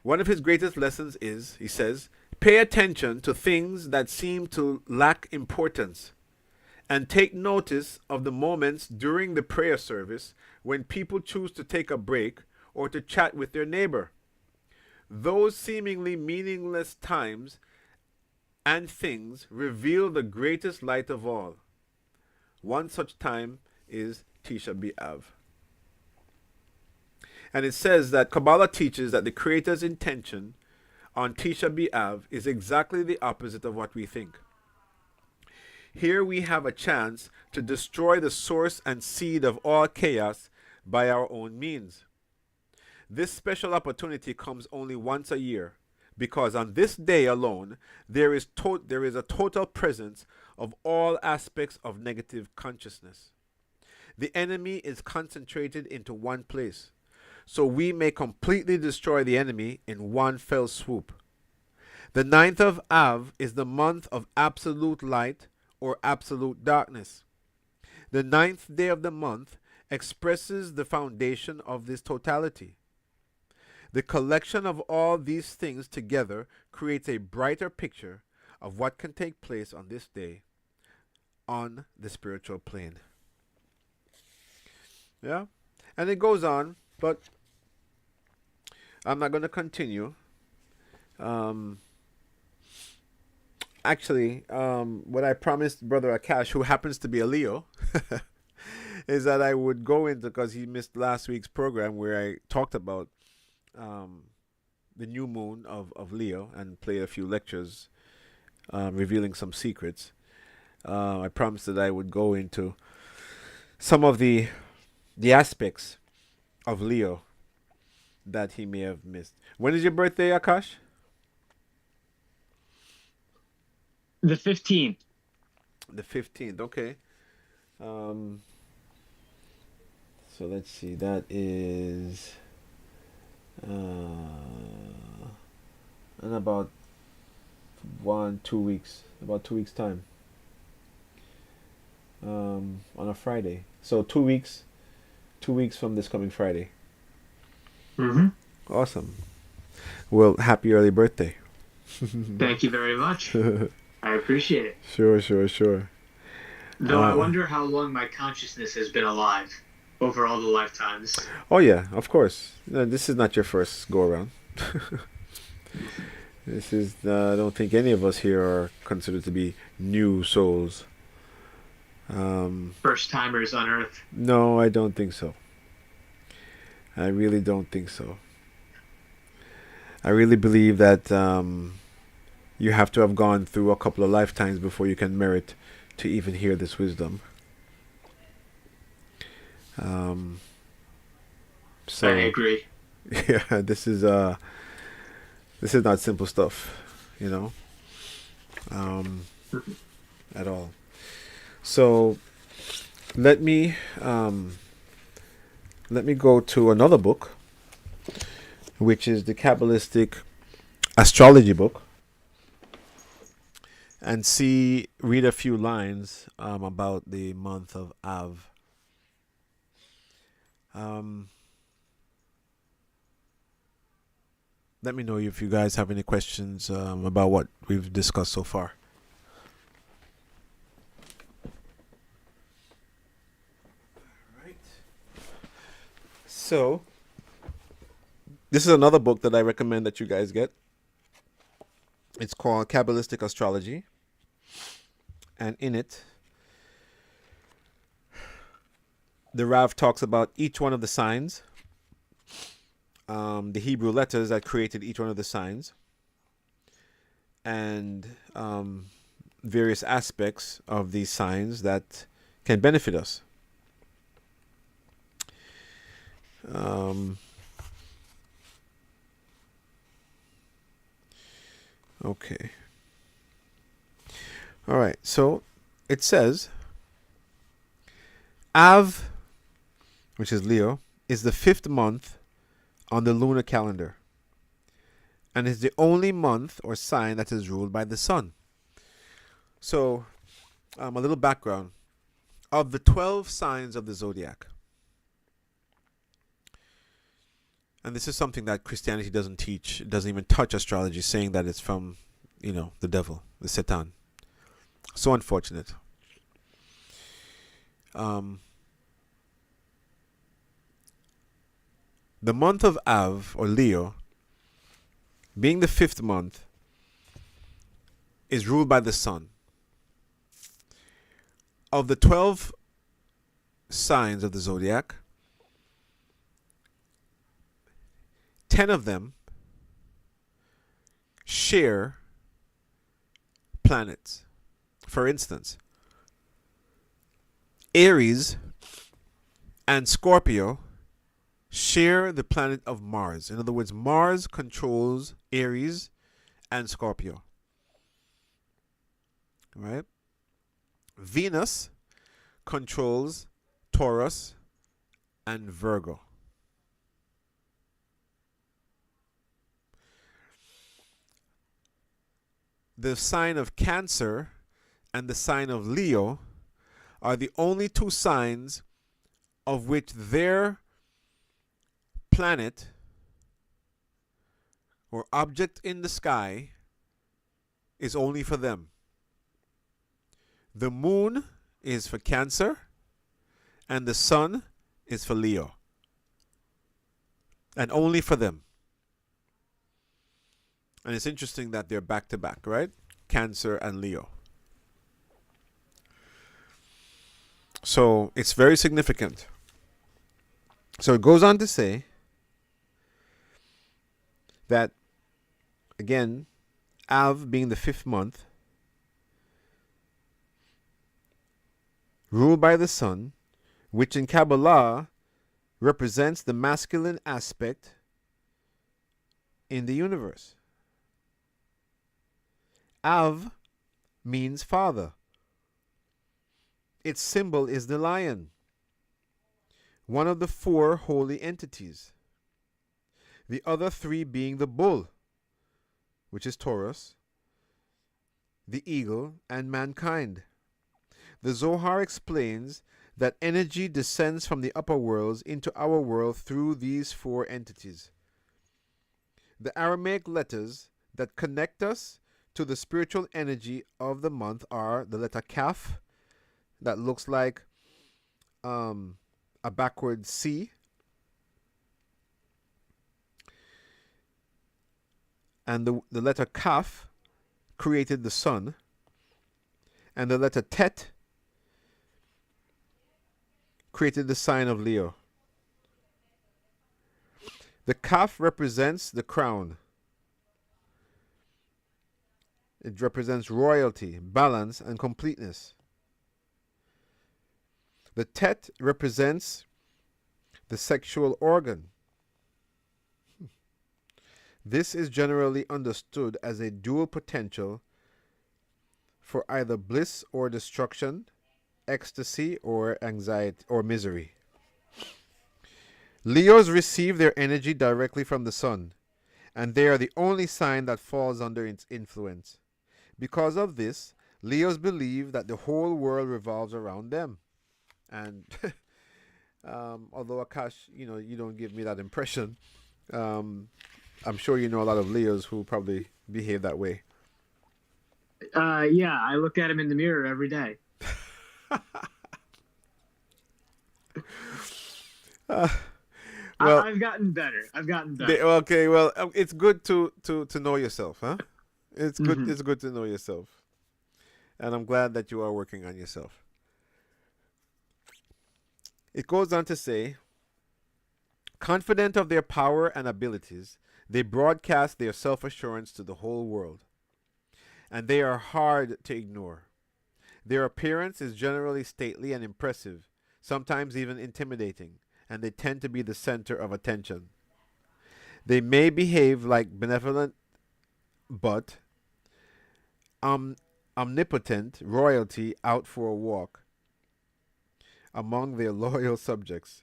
One of his greatest lessons is, he says, pay attention to things that seem to lack importance and take notice of the moments during the prayer service when people choose to take a break or to chat with their neighbor. Those seemingly meaningless times and things reveal the greatest light of all. One such time is Tisha B'Av. And it says that Kabbalah teaches that the Creator's intention on Tisha B'Av is exactly the opposite of what we think. Here we have a chance to destroy the source and seed of all chaos by our own means. This special opportunity comes only once a year, because on this day alone, there is a total presence of all aspects of negative consciousness. The enemy is concentrated into one place, so we may completely destroy the enemy in one fell swoop. The 9th of Av is the month of absolute light or absolute darkness. The 9th day of the month expresses the foundation of this totality. The collection of all these things together creates a brighter picture of what can take place on this day on the spiritual plane. Yeah? And it goes on, but I'm not going to continue. Actually, what I promised Brother Akash, who happens to be a Leo, is that I would go into, because he missed last week's program where I talked about the new moon of Leo and played a few lectures revealing some secrets. I promised that I would go into some of the aspects of Leo that he may have missed. When is your birthday, Akash? The 15th. The 15th, okay. So let's see, that is in about 2 weeks, about 2 weeks time, on a Friday. So 2 weeks from this coming Friday. Mm-hmm. Awesome. Well, happy early birthday. Thank you very much. I appreciate it. Sure. Though I wonder how long my consciousness has been alive over all the lifetimes. Oh yeah, of course. No, this is not your first go around. This is I don't think any of us here are considered to be new souls. First timers on Earth. No, I don't think so. I really don't think so. I really believe that you have to have gone through a couple of lifetimes before you can merit to even hear this wisdom. So I agree. Yeah, this is not simple stuff, you know, at all. So let me go to another book, which is the Kabbalistic astrology book, and read a few lines about the month of Av. Let me know if you guys have any questions about what we've discussed so far. Alright. So, this is another book that I recommend that you guys get. It's called Kabbalistic Astrology. And in it, the Rav talks about each one of the signs, the Hebrew letters that created each one of the signs, and various aspects of these signs that can benefit us. Okay. All right. So it says, Av, which is Leo, is the 5th month on the lunar calendar, and is the only month or sign that is ruled by the sun. So, a little background. Of the 12 signs of the zodiac, And this is something that Christianity doesn't teach. It doesn't even touch astrology, saying that it's from, the devil, the Satan. So unfortunate. The month of Av, or Leo, being the 5th month, is ruled by the sun. Of the 12 signs of the zodiac, 10 of them share planets. For instance, Aries and Scorpio share the planet of Mars. In other words, Mars controls Aries and Scorpio. Right? Venus controls Taurus and Virgo. The sign of Cancer and the sign of Leo are the only two signs of which their planet or object in the sky is only for them. The moon is for Cancer and the sun is for Leo. And only for them. And it's interesting that they're back to back, right? Cancer and Leo. So it's very significant. So it goes on to say that, again, Av being the 5th month, ruled by the sun, which in Kabbalah represents the masculine aspect in the universe. Av means father. Its symbol is the lion, one of the 4 holy entities. The other 3 being the bull, which is Taurus, the eagle, and mankind. The Zohar explains that energy descends from the upper worlds into our world through these 4 entities. The Aramaic letters that connect us to the spiritual energy of the month are the letter Kaf, that looks like a backward C, and the letter Kaf created the sun, and the letter Tet created the sign of Leo. The Kaf represents the crown. It represents royalty, balance, and completeness. The Tet represents the sexual organ. This is generally understood as a dual potential for either bliss or destruction, ecstasy or anxiety or misery. Leos receive their energy directly from the sun, and they are the only sign that falls under its influence. Because of this, Leos believe that the whole world revolves around them. And although Akash, you don't give me that impression, I'm sure you know a lot of Leos who probably behave that way. Yeah, I look at him in the mirror every day. Well, I've gotten better. Okay, well, it's good to know yourself, huh? It's good. Mhm. It's good to know yourself, and I'm glad that you are working on yourself. It goes on to say, confident of their power and abilities, they broadcast their self-assurance to the whole world, and they are hard to ignore. Their appearance is generally stately and impressive, sometimes even intimidating, and they tend to be the center of attention. They may behave like benevolent but omnipotent royalty out for a walk among their loyal subjects.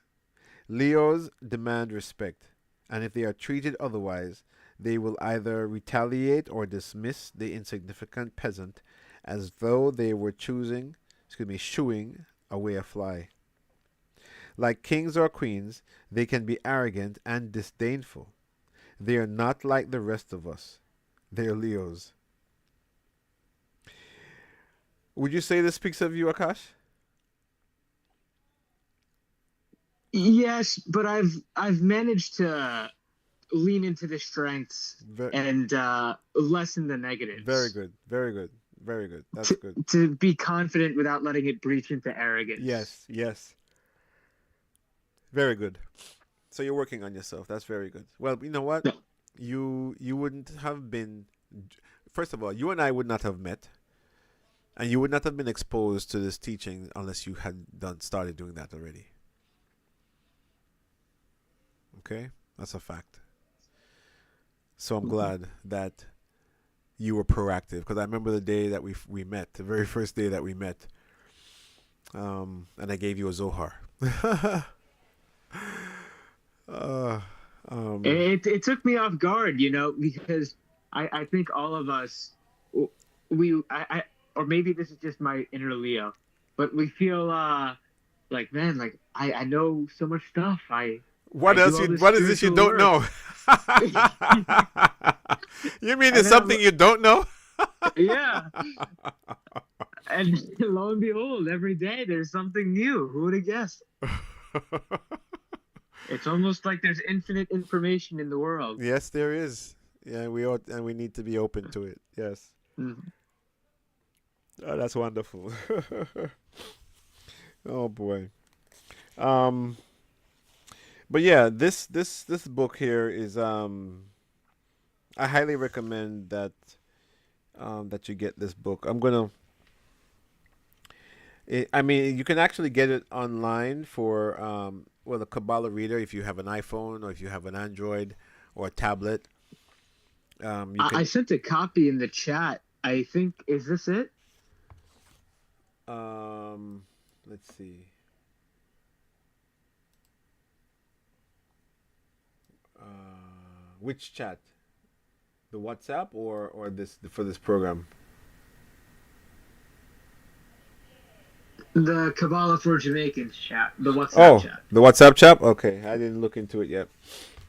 Leos demand respect, and if they are treated otherwise, they will either retaliate or dismiss the insignificant peasant as though they were shooing away a fly. Like kings or queens, they can be arrogant and disdainful. They are not like the rest of us. They are Leos. Would you say this speaks of you, Akash? Yes, but I've managed to lean into the strengths and lessen the negatives. Very good. Very good. Very good. That's good. To be confident without letting it breach into arrogance. Yes. Yes. Very good. So you're working on yourself. That's very good. Well, you know what? No. You wouldn't have been. First of all, you and I would not have met, and you would not have been exposed to this teaching unless you had started doing that already. Okay, that's a fact. So I'm glad that you were proactive, because I remember the day that we met, the very first day that we met, and I gave you a Zohar. It took me off guard, because I think all of us, or maybe this is just my inner Leo, but we feel like, man, like I know so much stuff. What is this you don't know? You mean there's something you don't know? Yeah. And lo and behold, every day there's something new. Who would have guessed? It's almost like there's infinite information in the world. Yes, there is. Yeah, we need to be open to it. Yes. Mm. Oh, that's wonderful. Oh boy. But yeah, this book here is I highly recommend that that you get this book. I mean, you can actually get it online for the Kabbalah reader if you have an iPhone or if you have an Android or a tablet. I sent a copy in the chat. I think, is this it? Let's see. Which chat? The WhatsApp or this for this program? The Kabbalah for Jamaicans chat. The WhatsApp chat. The WhatsApp chat? Okay, I didn't look into it yet.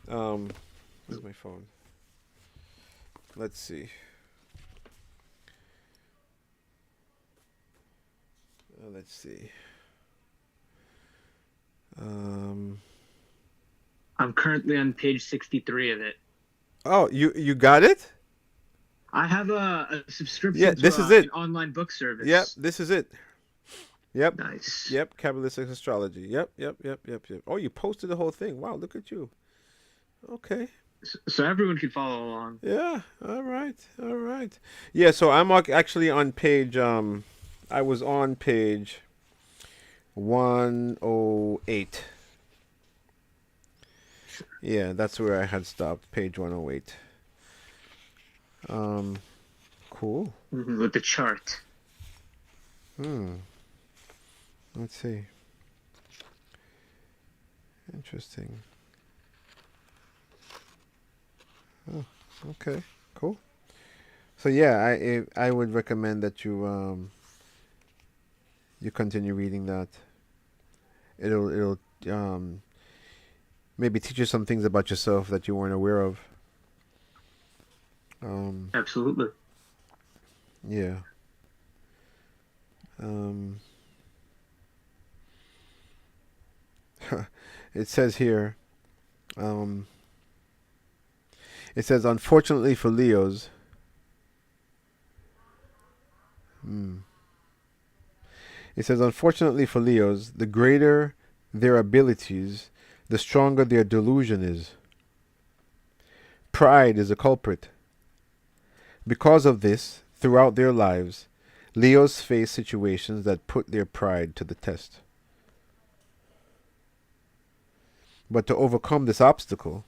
Where's my phone? Let's see. Let's see. I'm currently on page 63 of it. Oh, you got it? I have a subscription to an online book service. Yep, this is it. Yep. Nice. Yep, Kabbalistic astrology. Yep. Oh, you posted the whole thing. Wow, look at you. Okay. So everyone can follow along. Yeah. All right. Yeah, so I'm actually on page I was on page 108. Yeah, that's where I had stopped, page 108. Cool. With the chart. Let's see. Interesting. Oh, okay, cool. So yeah, I would recommend that you you continue reading that. It'll maybe teach you some things about yourself that you weren't aware of. Absolutely. Yeah. It says here, it says, unfortunately for Leos, it says, unfortunately for Leos, the greater their abilities, the stronger their delusion is. Pride is a culprit. Because of this, throughout their lives, Leos face situations that put their pride to the test. But to overcome this obstacle,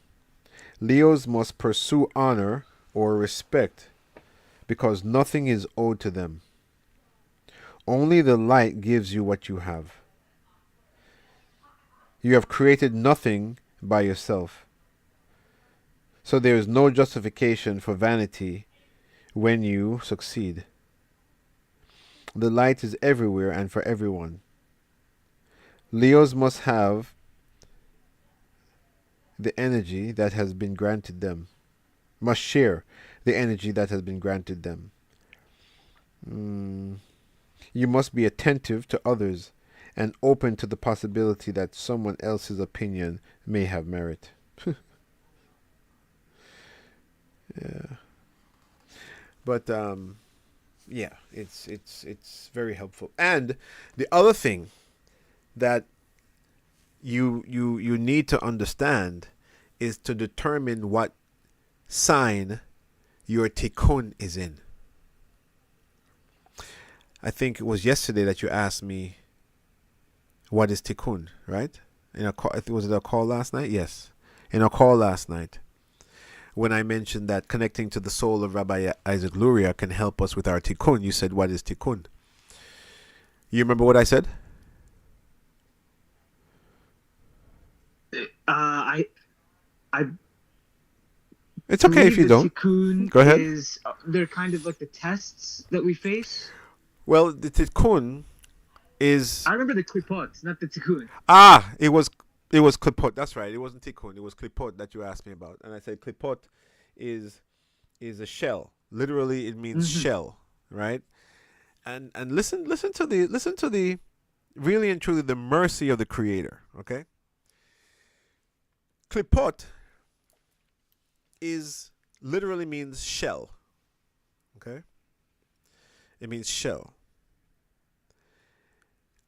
Leos must pursue honor or respect, because nothing is owed to them. Only the light gives you what you have. You have created nothing by yourself. So there is no justification for vanity when you succeed. The light is everywhere and for everyone. Leos must have the energy that has been granted them. Must share the energy that has been granted them. You must be attentive to others and open to the possibility that someone else's opinion may have merit. Yeah. But yeah, it's very helpful. And the other thing that you need to understand is to determine what sign your tikkun is in. I think it was yesterday that you asked me what is tikkun, right? In a call, was it a call last night? Yes, in a call last night, when I mentioned that connecting to the soul of Rabbi Isaac Luria can help us with our tikkun, you said, "What is tikkun?" You remember what I said? I It's okay if you don't. Tikkun Go ahead. They're kind of like the tests that we face. Well, the tikkun is... I remember the klipot, not the tikkun. It was klipot. That's right. It wasn't tikkun. It was klipot that you asked me about. And I said klipot is a shell. Literally, it means shell, right? And listen to the really and truly the mercy of the Creator. Okay. Klipot literally means shell. Okay. It means shell.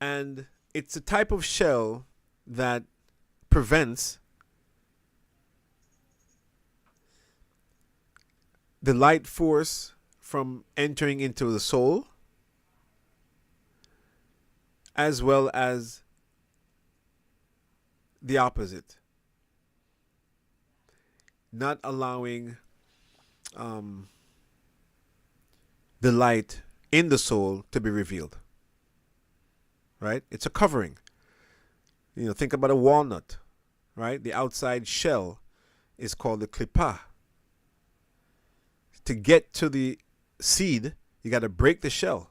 And it's a type of shell that prevents the light force from entering into the soul, as well as the opposite. Not allowing the light in the soul to be revealed. Right? It's a covering. Think about a walnut, right? The outside shell is called the klippah. To get to the seed, you got to break the shell.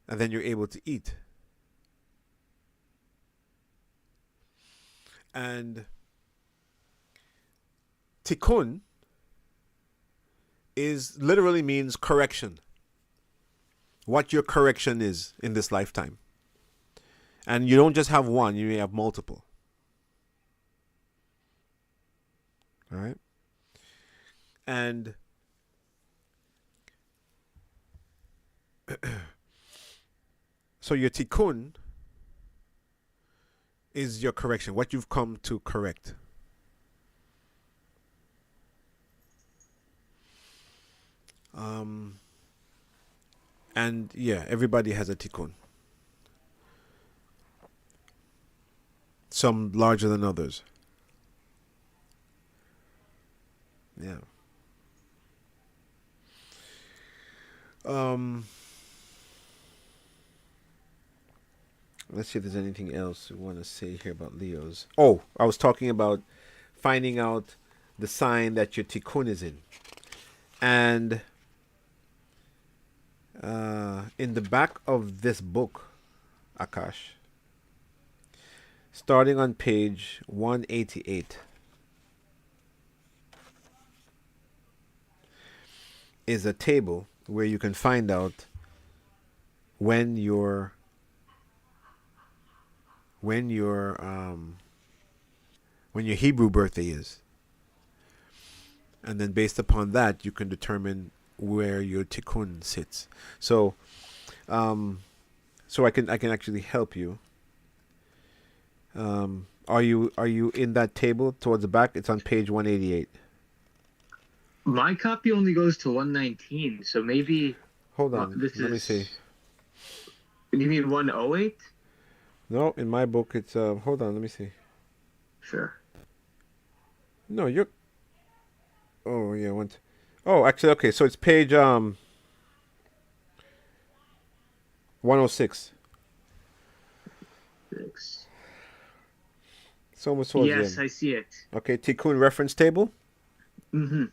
And then you're able to eat. And tikkun literally means correction. What your correction is in this lifetime. And you don't just have one, you may have multiple. All right? And so your tikkun is your correction, what you've come to correct. And yeah, everybody has a tikkun. Some larger than others. Yeah. Let's see if there's anything else we want to say here about Leos. Oh, I was talking about finding out the sign that your tikkun is in. And in the back of this book, Akash, starting on page 188, is a table where you can find out when your Hebrew birthday is. And then based upon that, you can determine where your tikkun sits. So I can actually help you. Are you in that table towards the back? It's on page 188. My copy only goes to 119, so maybe... Hold on, let me see. You mean 108? No, in my book it's... hold on, let me see. Sure. No, you're... Oh, yeah, Oh, actually, okay, so it's page 106. It's almost towards the Yes, end. I see it. Okay, tikkun reference table? Mm-hmm.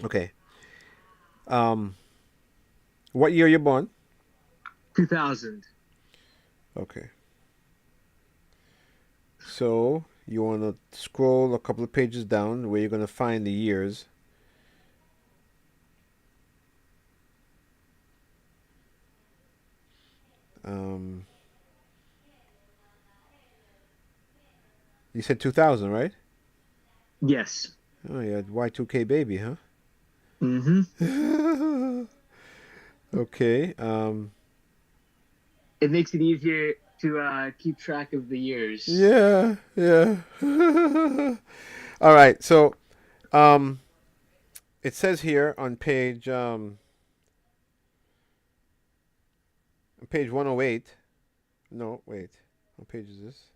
Okay. What year you born? 2000. Okay. So you want to scroll a couple of pages down where you're going to find the years. You said 2000, right? Yes. Oh, yeah, Y2K baby, huh? Mm-hmm. Okay. It makes it easier to keep track of the years. Yeah, yeah. All right. So, it says here on page 108. No, wait. What page is this?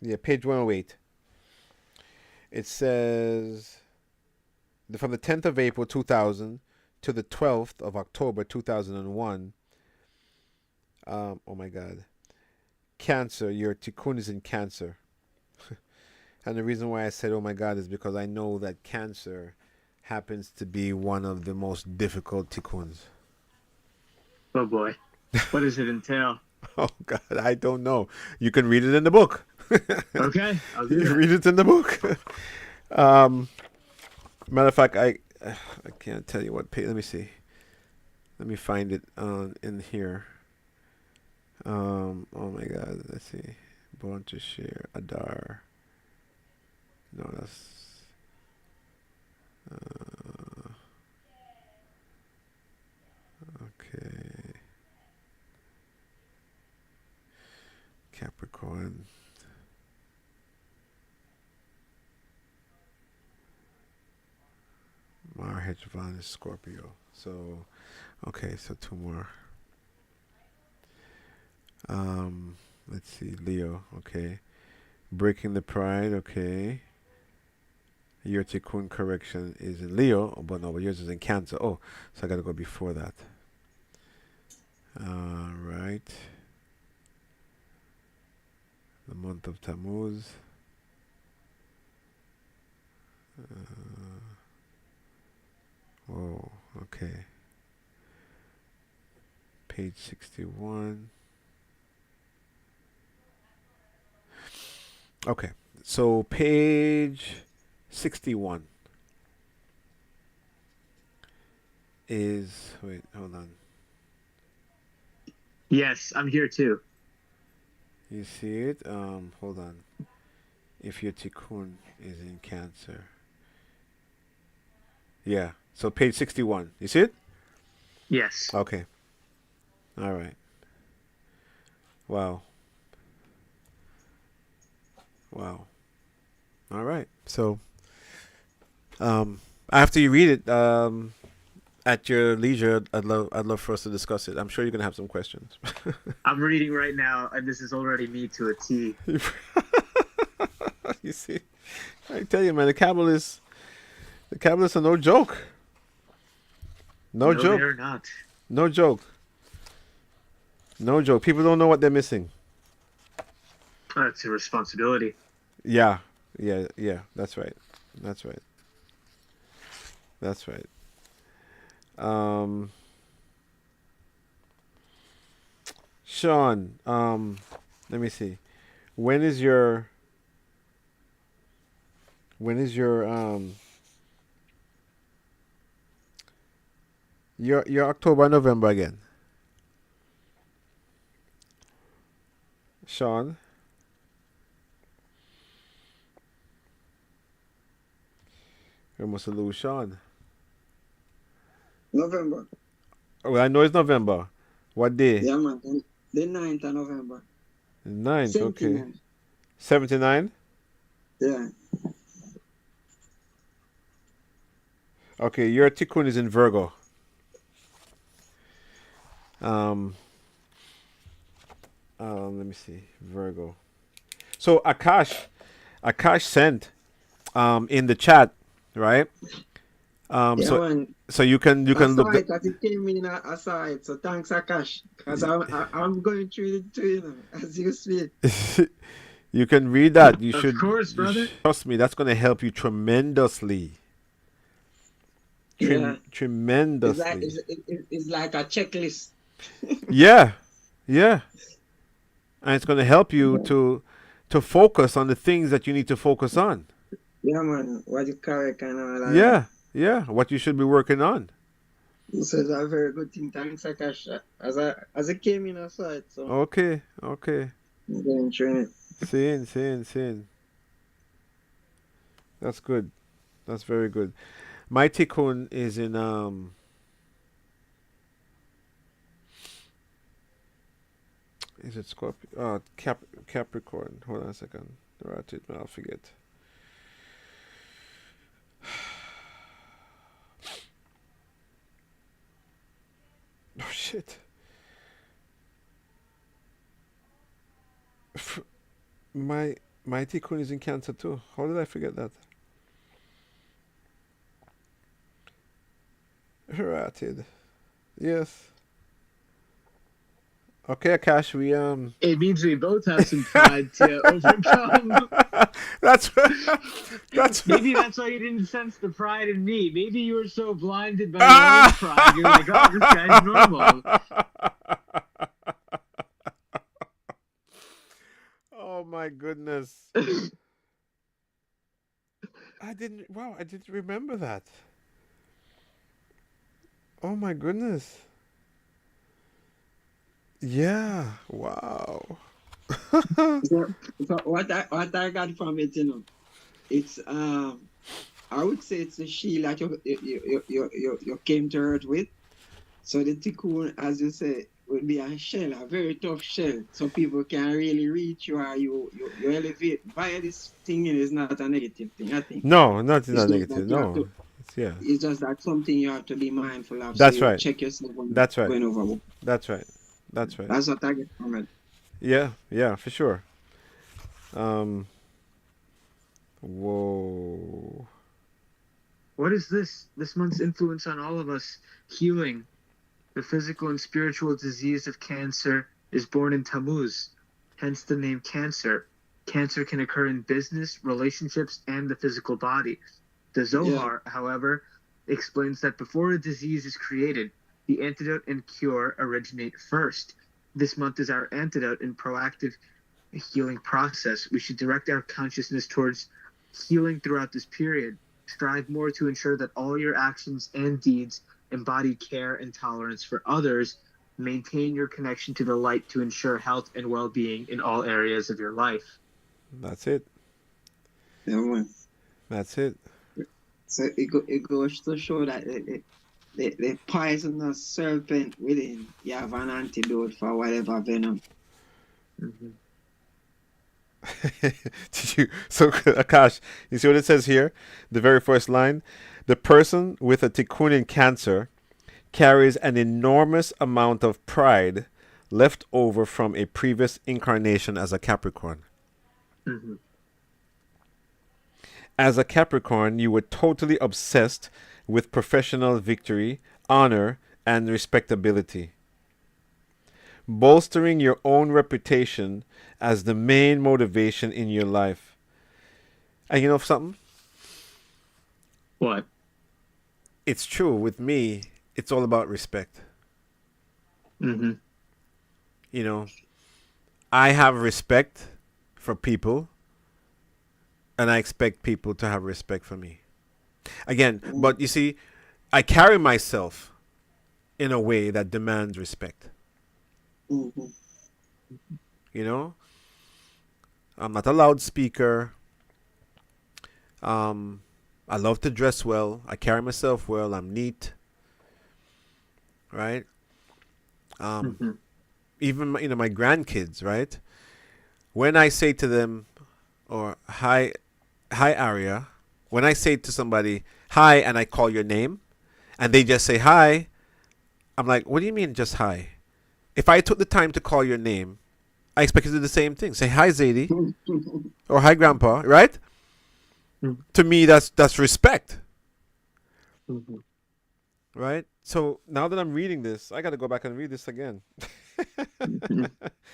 Yeah, page 108. It says from the 10th of April 2000 to the 12th of October 2001. Oh my God. Cancer. Your tikkun is in Cancer. And the reason why I said, oh my God, is because I know that Cancer happens to be one of the most difficult tikkuns. Oh boy. What does it entail? Oh God, I don't know. You can read it in the book. Okay, I'll do You that. read it in the book. Matter of fact, I can't tell you what page. Let me see. Let me find it in here. Oh my God, let's see. Born to share Adar. No, that's. Okay. Capricorn. Marhejvan is Scorpio. So, okay, so two more. Let's see, Leo. Okay, breaking the pride. Okay, your tikkun correction is in Leo, but no, but yours is in Cancer. Oh, so I gotta go before that. Right. The month of Tammuz. Oh, okay. Page 61. Okay, so page 61 is, wait, hold on. Yes, I'm here too. You see it? Hold on. If your tikkun is in Cancer. Yeah, so page 61. You see it? Yes. Okay. All right. Wow. Wow. All right. So, after you read it, at your leisure, I'd love for us to discuss it. I'm sure you're gonna have some questions. I'm reading right now, and this is already me to a T. You see, I tell you, man, the Kabbalists are no joke. No joke. They're not. No joke. No joke. People don't know what they're missing. That's a responsibility. Yeah. That's right. Sean, let me see. When is your your October, November again? Sean? We must lose Sean. November. Oh, I know it's November. What day? Yeah, man. The 9th of November. 9th, okay. 79. 79? Yeah. Okay, your tikkun is in Virgo. Let me see. Virgo. So Akash sent in the chat, right? Yeah, man. So you can look. It came in, I saw it. So thanks, Akash. Because I'm going through it too, you know, as you speak. You can read that. You Of should. course, brother. Trust me, that's going to help you tremendously. Yeah. It's like tremendously. it's like a checklist. Yeah, yeah, and it's going to help you Yeah. to focus on the things that you need to focus on. Yeah, man. What you correct and all of that. Yeah, yeah, what you should be working on. So it's a very good thing. Thanks, Akash. As I came in, I saw it, so Okay, okay. I'm going through it. Seeing. That's good. That's very good. My tikkun is in is it Scorpio? Capricorn. Hold on a second. Right, it, I'll forget. Oh shit. My my tikkun is in Cancer too. How did I forget that? Right. Yes. Okay, Akash, we It means we both have some pride to overcome. that's that's Maybe that's why you didn't sense the pride in me. Maybe you were so blinded by your own pride, you're like, oh, this guy's normal. Oh my goodness. I didn't remember that. Oh my goodness. Yeah. Wow. So what I got from it, it's I would say it's the shield that you came to earth with. So the tikkun, as you say, would be a shell, a very tough shell, so people can really reach you or you elevate. Via this thing is not a negative thing, I think. No, not It's just negative. that you have No. to, Yeah. it's just that something you have to be mindful of. So That's you right. check yourself when That's right. going overboard. That's right. That's right. That's what I get from it. Yeah, for sure. Whoa. What is this month's influence on all of us? Healing. The physical and spiritual disease of cancer is born in Tammuz, hence the name cancer. Cancer can occur in business, relationships, and the physical body. The Zohar, however, explains that before a disease is created, the antidote and cure originate first. This month is our antidote and proactive healing process. We should direct our consciousness towards healing throughout this period. Strive more to ensure that all your actions and deeds embody care and tolerance for others. Maintain your connection to the light to ensure health and well-being in all areas of your life. That's it. Yeah, man. That's it. So it goes to show that the poisonous serpent within, you have an antidote for whatever venom. Mm-hmm. So Akash, you see what it says here? The very first line. The person with a tikkun cancer carries an enormous amount of pride left over from a previous incarnation as a Capricorn. Mm-hmm. As a Capricorn, you were totally obsessed with professional victory, honor, and respectability. Bolstering your own reputation as the main motivation in your life. And you know something? What? It's true. With me, it's all about respect. Mm-hmm. You know, I have respect for people, and I expect people to have respect for me. Again, but you see, I carry myself in a way that demands respect. Mm-hmm. You know, I'm not a loudspeaker. I love to dress well. I carry myself well. I'm neat. Right? Mm-hmm. Even my grandkids, right? When I say to them, or hi Aria, when I say to somebody hi and I call your name, and they just say hi, I'm like, what do you mean just hi? If I took the time to call your name, I expect you to do the same thing. Say hi Zadie, or hi Grandpa, right? Mm-hmm. To me, that's respect. Mm-hmm. Right? So now that I'm reading this, I got to go back and read this again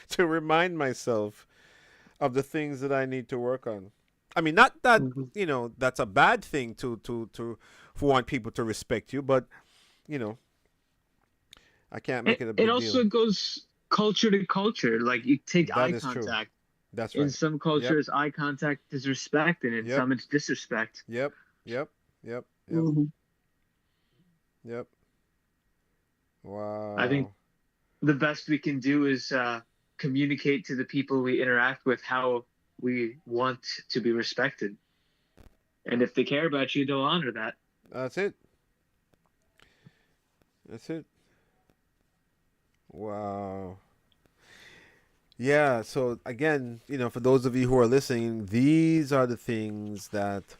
to remind myself of the things that I need to work on. I mean, not that Mhm. that's a bad thing to want people to respect you, but I can't make it a It big deal. also goes culture to culture. Like you take That eye is true. contact. That's In right. some Yep. cultures, eye contact is respect, and in Yep. some it's disrespect. Yep. Yep. Yep. Yep. Mhm. Yep. I think Wow. the best we can do is communicate to the people we interact with how we want to be respected. And if they care about you, they'll honor that. That's it. That's it. Wow. Yeah, so again, for those of you who are listening, these are the things that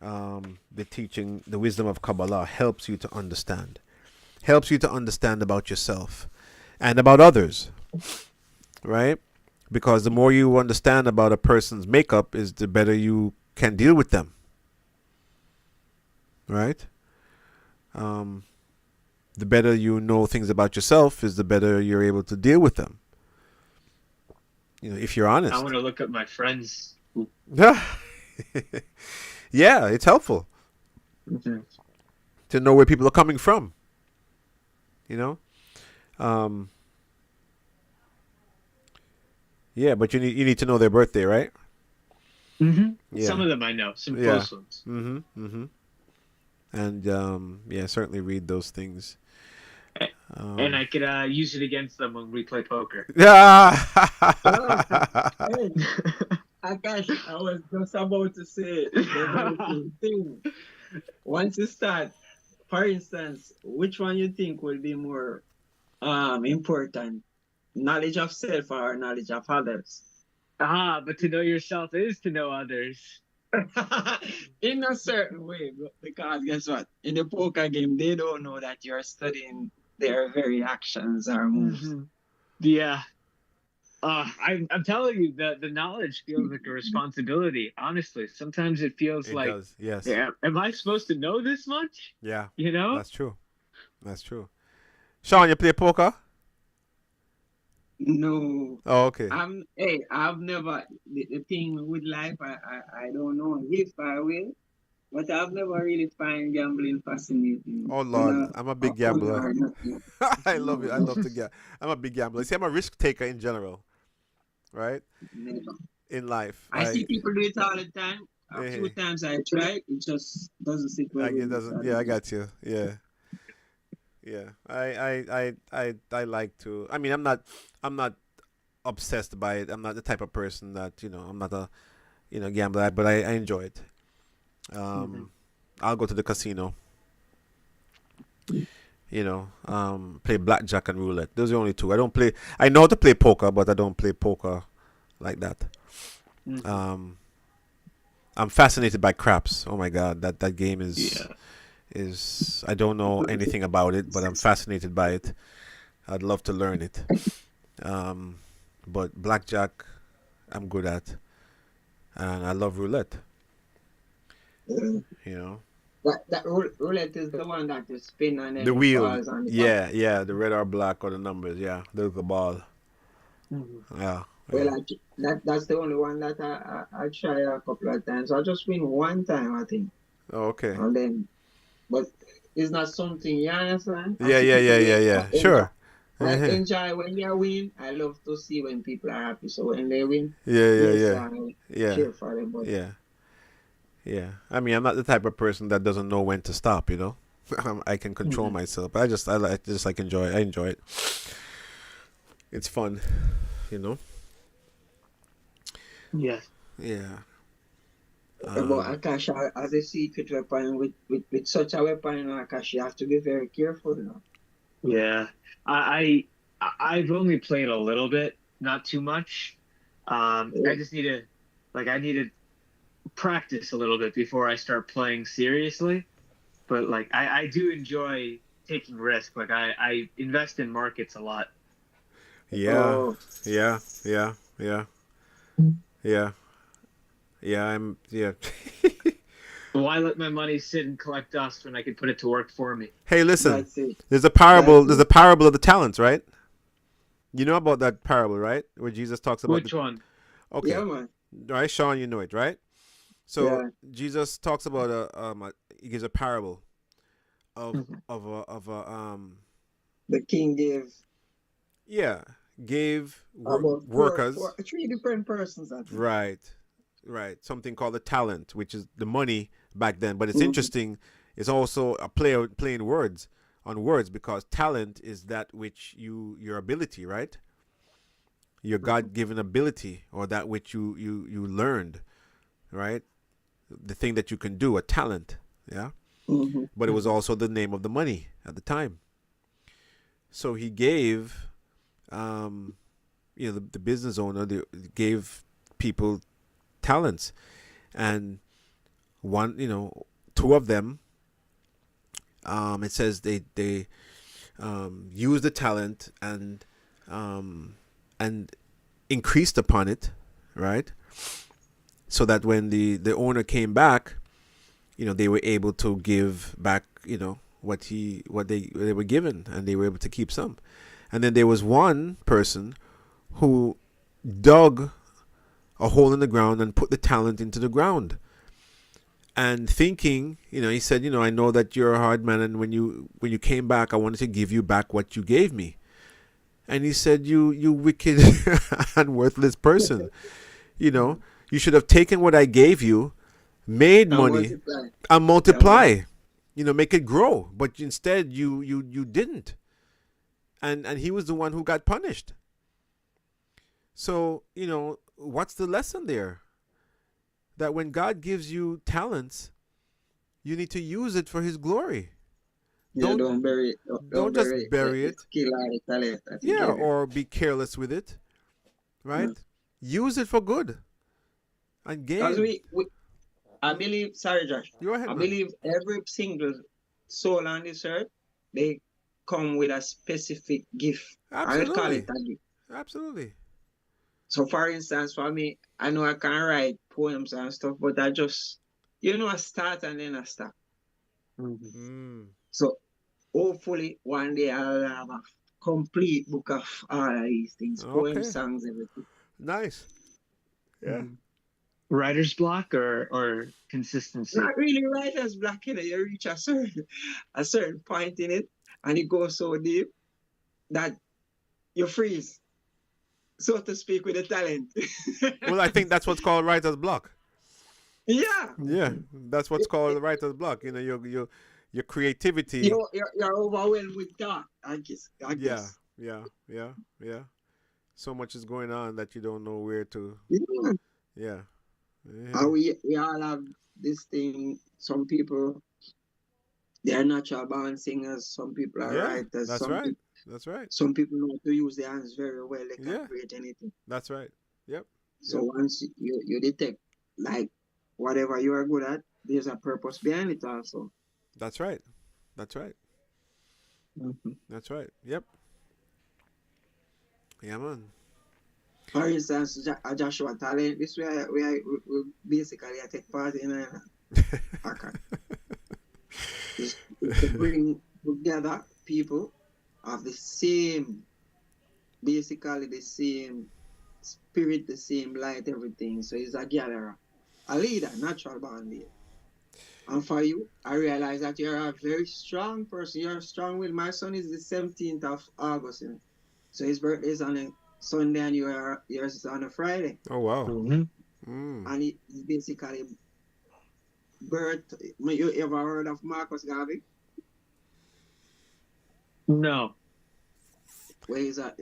the teaching, the wisdom of Kabbalah helps you to understand. Helps you to understand about yourself and about others, right? Because the more you understand about a person's makeup, is the better you can deal with them, right? The better you know things about yourself, is the better you're able to deal with them. If you're honest. I want to look up my friends. Yeah, it's helpful Mhm. to know where people are coming from. Yeah, but you need to know their birthday, right? Mm-hmm. Yeah. Some of them I know, some Yeah. close ones. And yeah, certainly read those things. And I could use it against them when we play poker. Yeah. Hey, Akash, I was just about to say the very same thing. Once you start, for instance, which one you think will be more important? Knowledge of self or knowledge of others? But to know yourself is to know others. In a certain way, because guess what? In the poker game, they don't know that you're studying their very actions or moves. Mm-hmm. Yeah. I'm telling you that the knowledge feels like a responsibility. Honestly, sometimes it feels It like, does. Yes. yeah, am I supposed to know this much? Yeah. You know? That's true. That's true. Sean, you play poker? No. Oh, okay. I've never, the thing with life, I don't know if I will, but I've never really find gambling fascinating. Oh Lord, I'm a big gambler. I love it. I love to get. I'm a big gambler. See, I'm a risk taker in general, right? In life, I see people do it all the time. A few times I try, it just doesn't sit well. It doesn't. Yeah, I got you. Yeah. Yeah, I like to. I mean, I'm not obsessed by it. I'm not the type of person that I'm not a gambler, but I enjoy it. I'll go to the casino. Play blackjack and roulette. Those are the only two. I don't play. I know how to play poker, but I don't play poker like that. I'm fascinated by craps. Oh my God, that game is. I don't know anything about it, but I'm fascinated by it. I'd love to learn it. But blackjack, I'm good at, and I love roulette. That roulette is the one that you spin and then The wheel. falls on the Yeah, the red or black or the numbers. Yeah, there's the ball. Yeah. Well, that's the only one that I try a couple of times. I just win one time, I think. Oh, okay. And then, but it's not something, you understand? Yeah. Sure. I enjoy when you win. I love to see when people are happy. So when they win, Yeah. I cheer for them. But Yeah. I mean, I'm not the type of person that doesn't know when to stop. I can control myself. But I enjoy it. It's fun. Yes. Yeah. But Akash, as a secret weapon, with such a weapon, Akash, you have to be very careful now. Yeah. I've only played a little bit, not too much. I just need to practice a little bit before I start playing seriously. But I do enjoy taking risk. I invest in markets a lot. Yeah. Oh. Yeah. Why let my money sit and collect dust when I could put it to work for me? Hey, listen. That's it. There's a parable. There's a parable of the talents, right? You know about that parable, right? Where Jesus talks about Which one? Okay. Yeah, man. right? Sean, you know it, right? So Yeah. Jesus talks about he gives a parable of Mhm. The king gave yeah, gave about workers, three different persons, I think. right, right, something called a talent, which is the money back then. But it's Mhm. interesting. It's also a playing words on words, because talent is that which your ability, right? Your God-given ability, or that which you learned, right? The thing that you can do, a talent, yeah. Mhm. But it was also the name of the money at the time. So he gave, the business owner gave people talents, and two of them, it says they used the talent and increased upon it, right? So that when the owner came back, they were able to give back, what they were given, and they were able to keep some. And then there was one person who dug a hole in the ground and put the talent into the ground, and thinking, he said, I know that you're a hard man, and when you came back, I wanted to give you back what you gave me. And he said, you wicked and worthless person, you should have taken what I gave you, made And money, multiply. and multiply, make it grow. But instead you didn't. And he was the one who got punished. So, what's the lesson there? That when God gives you talents, you need to use it for his glory. Yeah, don't bury it. Don't just bury the it. skill or the talent that he Yeah, gave you. or be careless with it, right? Use it for good and Because gain. I believe, sorry Josh, Go ahead, I man. believe every single soul on this earth, they come with a specific gift. I would call it Absolutely. a gift. Absolutely. So for instance, for me, I know I can write poems and stuff, but I just, I start and then I stop. So hopefully one day I'll have a complete book of all of these things, Okay. poems, songs, everything. Nice. Yeah. Writer's block or consistency? Not really writer's block, you reach a certain point in it, and it goes so deep that you freeze, so to speak, with the talent. Well, I think that's what's called writer's block. Yeah. Yeah, that's what's called writer's block. Your creativity. You're overwhelmed with thought, I guess. Yeah. So much is going on that you don't know where to. Yeah. Yeah. And we all have this thing. Some people, they are natural born singers. Some people are writers. That's right. That's right. Some people know to use their hands very well. They can Yeah. create anything. That's right. Yep. So once you detect, like, whatever you are good at, there's a purpose behind it also. That's right. That's right. That's right. Yep. Yeah, man. For instance, Joshua Talent, this way we basically take part in a is to bring together people of the same, basically the same spirit, the same light, everything. So it's a gatherer, a leader, natural born leader. And for you, I realize that you're a very strong person. You're strong will. My son is the 17th of August. So his birthday is on a Sunday and yours is on a Friday. Oh, wow. And he basically birth. You ever heard of Marcus Garvey? No. Well, he's a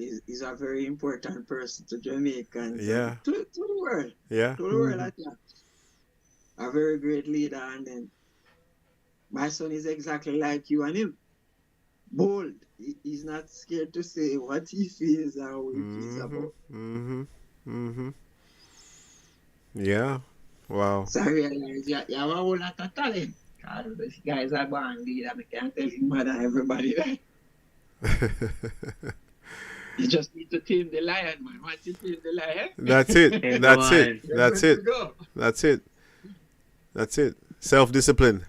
very important person to Jamaicans. Yeah. To the world. Yeah. To the world at large. A very great leader. And then my son is exactly like you and him. Bold. He's not scared to say what he feels and what he feels about. Yeah. Wow. So I realize you have a whole lot of talent. These guys are born leader. I can't tell you more than everybody that. You just need to tame the lion, man. Once you tame the lion. That's it. That's it. That's it. That's it. That's it. Self-discipline.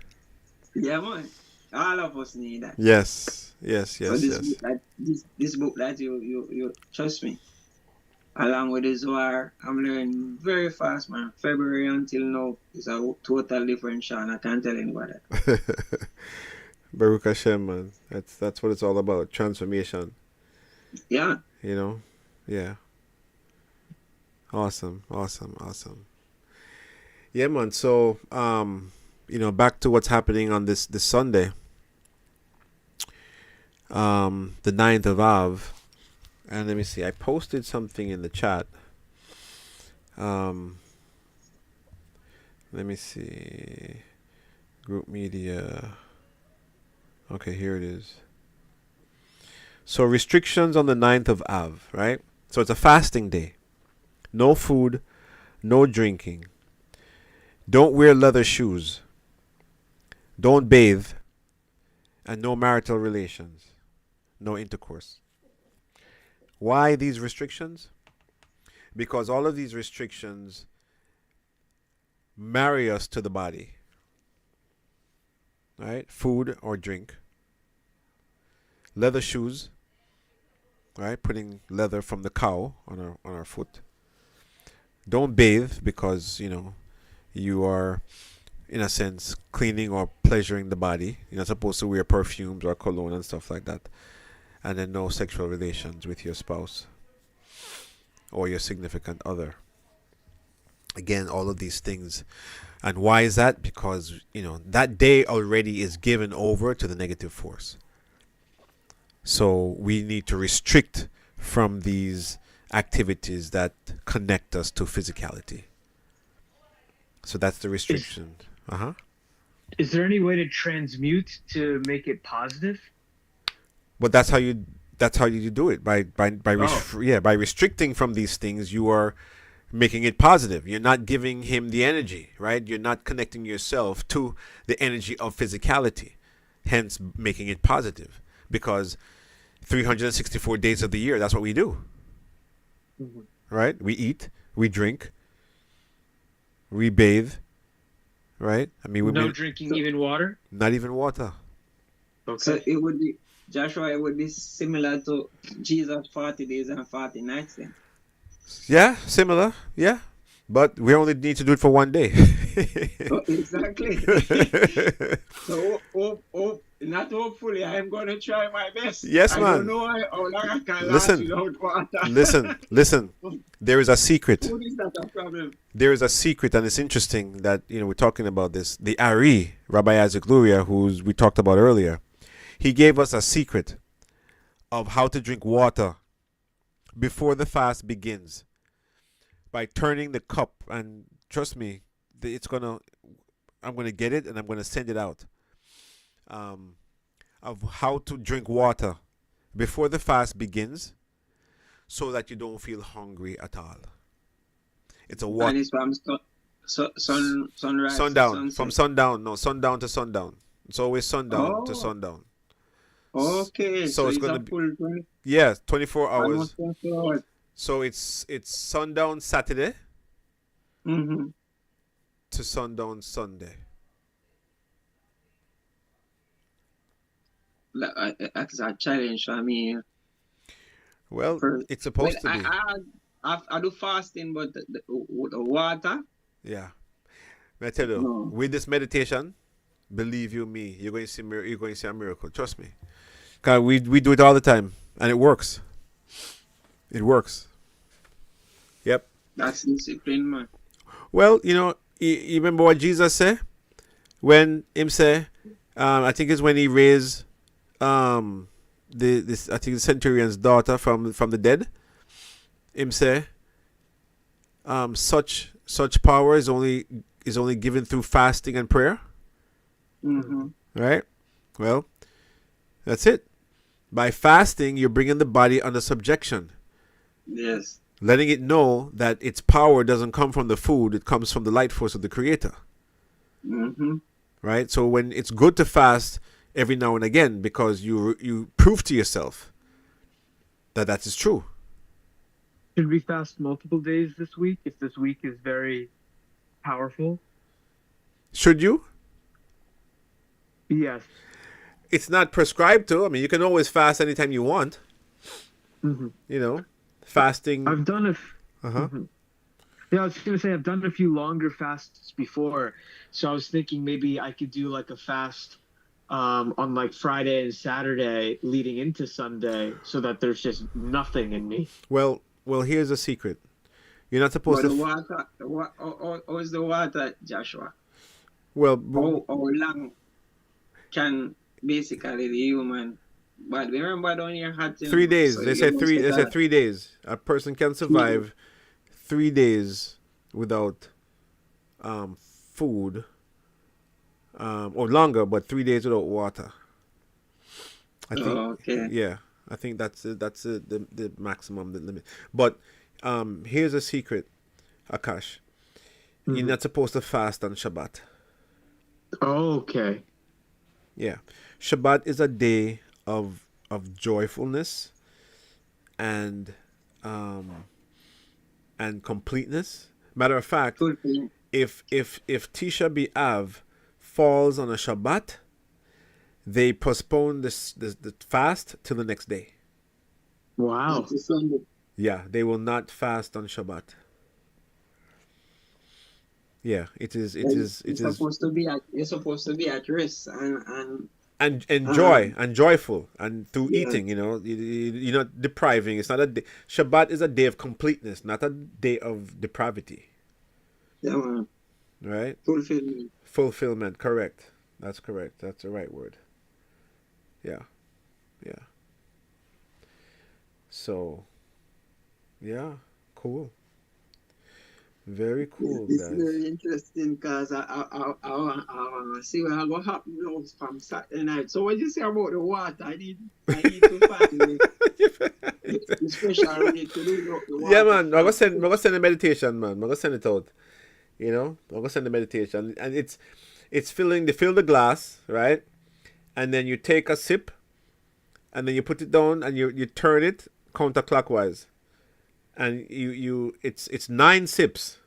Yeah, man. All of us need that. Yes. So this book that you trust me. along with the Zohar. I'm learning very fast, man. February until now is a total different Sean. I can't tell anybody. Baruch Hashem, man. That's what it's all about. Transformation. Yeah. You know? Yeah. Awesome. Yeah, man. So, back to what's happening on this Sunday. The 9th of Av. And let me see. I posted something in the chat. Let me see. Group media. Okay, here it is. So restrictions on the 9th of Av, right? So it's a fasting day. No food, no drinking. Don't wear leather shoes. Don't bathe. And no marital relations. No intercourse. Why these restrictions? Because all of these restrictions marry us to the body. Right? Food or drink. Leather shoes. Right? Putting leather from the cow on our foot. Don't bathe because, you are, in a sense, cleaning or pleasuring the body. You're not supposed to wear perfumes or cologne and stuff like that. And then no sexual relations with your spouse or your significant other. Again, all of these things. And why is that? Because, that day already is given over to the negative force. So we need to restrict from these activities that connect us to physicality. So that's the restriction. Is there any way to transmute to make it positive? But that's how you do it by restricting from these things. You are making it positive. You're not giving him the energy, right? You're not connecting yourself to the energy of physicality, hence making it positive. Because 364 days of the year, that's what we do, right? We eat, we drink, we bathe, right? I mean, no drinking even water. Not even water. Okay. So it would be. Joshua, it would be similar to Jesus' 40 days and 40 nights then. Yeah, similar. Yeah. But we only need to do it for one day. Exactly. So, not hopefully, I'm going to try my best. Yes, man. I don't know how long I can last without water. Listen. There is a secret. Food is not a problem. There is a secret, and it's interesting that, we're talking about this. The Ari, Rabbi Isaac Luria, who we talked about earlier, he gave us a secret of how to drink water before the fast begins by turning the cup. And trust me, I'm gonna get it and I'm gonna send it out. Of how to drink water before the fast begins, so that you don't feel hungry at all. It's a water. And it's from sunrise. Sundown. From sundown. No, sundown to sundown. It's always sundown to sundown. Okay, so it's gonna be 24 hours. So it's sundown Saturday to sundown Sunday. That's a challenge for me. Well, it's supposed to be. I do fasting, but the water. Yeah, I tell you, with this meditation, believe you me, you're going to see a miracle. Trust me. Cause we do it all the time, and it works. It works. Yep. That's discipline, man. Well, you remember what Jesus said when him say, I think it's when he raised the centurion's daughter from the dead. Him say, such power is only given through fasting and prayer. Right? Well, that's it. By fasting, you're bringing the body under subjection. Yes. Letting it know that its power doesn't come from the food, it comes from the light force of the Creator. Right? So when it's good to fast every now and again, because you prove to yourself that is true. Should we fast multiple days this week if this week is very powerful? Should you? Yes. It's not prescribed to. I mean, you can always fast anytime you want. fasting. I've done Uh-huh. Yeah, I was gonna say I've done a few longer fasts before, so I was thinking maybe I could do like a fast on like Friday and Saturday leading into Sunday, so that there's just nothing in me. Well, here's a secret. You're not supposed But to. the water, how is the water, Joshua? Well, How long can basically the human body? Remember down here had 3 days. so They you say must three. take They say that. 3 days. A person can survive 3 days without food, or longer, but 3 days without water. I think. Oh, okay. Yeah, I think the maximum, the limit. But here's a secret, Akash. You're not supposed to fast on Shabbat. Okay. Yeah, Shabbat is a day of joyfulness and completeness. Matter of fact, Fulfilling. if Tisha B'Av falls on a Shabbat, they postpone the fast till the next day. Wow. It's a Sunday. Yeah, they will not fast on Shabbat. Yeah, it is. You're supposed to be at rest And joy and joyful and through yeah, eating. You're not depriving. It's not a day. Shabbat is a day of completeness, not a day of depravity. yeah, man. Right? Fulfillment. Fulfillment. Correct. That's correct. That's the right word. Yeah. Yeah. So, yeah, cool. Very cool, It's guys. very interesting because I want to see what will happen now from Saturday night. So what you say about the water? I need to find the special way to do the water. Yeah, man. I'm gonna send a meditation, man. I'm gonna send it out. I'm gonna send the meditation, and it's filling. They fill the glass, right? And then you take a sip, and then you put it down, and you turn it counterclockwise, and it's 9 sips.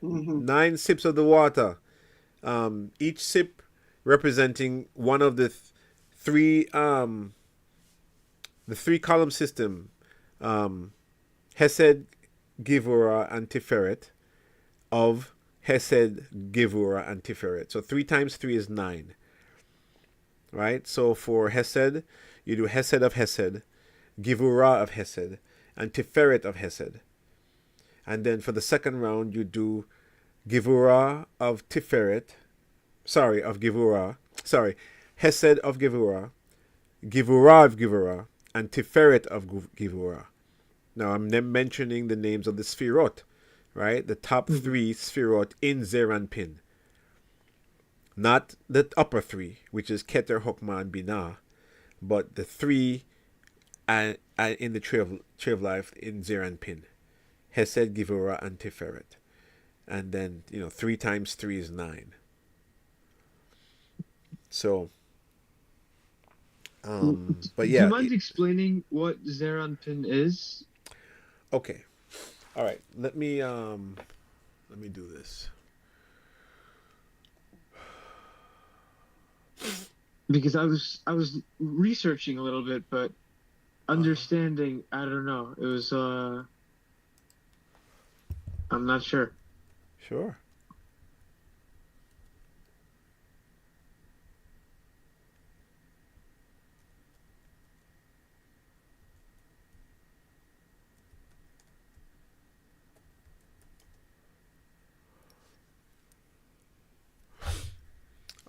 Mhm. 9 sips of the water. Each sip representing one of the three column system, Hesed, Givura, and Tiferet, of Hesed, Givura, and Tiferet. So 3 times 3 is 9. Right? So for Hesed, you do Hesed of Hesed, Givura of Hesed, and Tiferet of Hesed. And then for the second round, you do Givura of Tiferet, of Givura, Hesed of Givura, Givura of Givura, and Tiferet of Givura. Now I'm mentioning the names of the Sfirot, right? The top 3 Sfirot in Zer and Pin. Not the upper 3, which is Keter, Hokmah, and Binah, but the 3 in the tree of life in Zer and Pin. Hesed, Givura, and Tiferet. And then, 3 times 3 is 9. So, but yeah. Do you mind explaining what Zeranpin is? Okay. All right. Let me do this. Because I was researching a little bit, but understanding, I don't know. It was I'm not sure. Sure.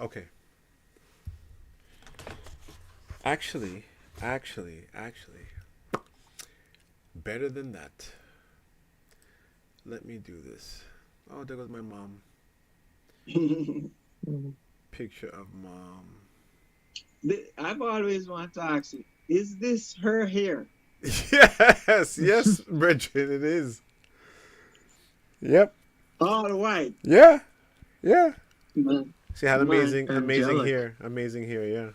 Okay. Actually, better than that. Let me do this. Oh, there goes my mom. Picture of mom. I've always wanted to ask you, is this her hair? Yes, Bridget, it is. Yep. All white. Yeah. Man. She had amazing angelic. hair, yeah.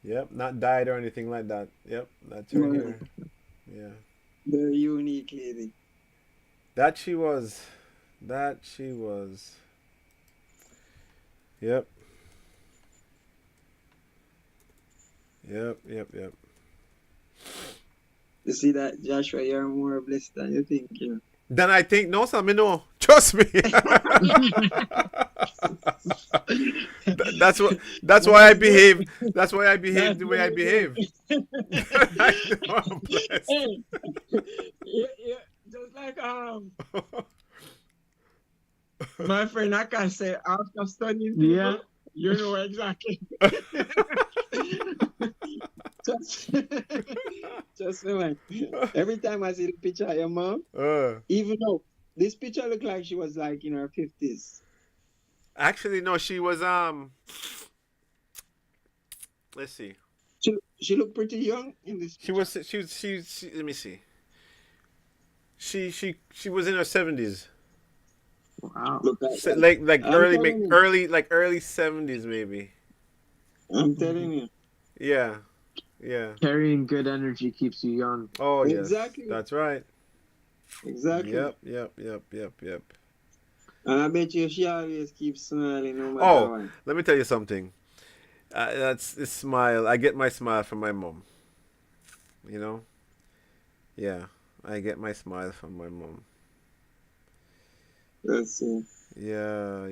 Yep, not dyed or anything like that. Yep, that's her hair. Yeah. Very unique lady. That she was. Yep. You see that, Joshua, you're more blessed than you think, you know. Then I think, no, son, me know. Trust me. That's why I behave. That's why I behave the way I behave. I know I'm blessed. Hey, yeah, just like my friend I can say after studying people, Yeah. you know exactly. just, just man. Every time I see the picture of your mom, even though this picture looked like she was like in her 50s. Actually, no, she was let's see. She looked pretty young in this picture. She let me see. She was in her 70s. Wow. Look at that. Like early 70s maybe. I'm telling you. Yeah. Carrying good energy keeps you young. Oh, yes. Exactly. That's right. Exactly. Yep. And I bet you she always keeps smiling no matter what. Let me tell you something. That's this smile. I get my smile from my mom. You know? Yeah. I get my smile from my mom. Let's see. Yeah.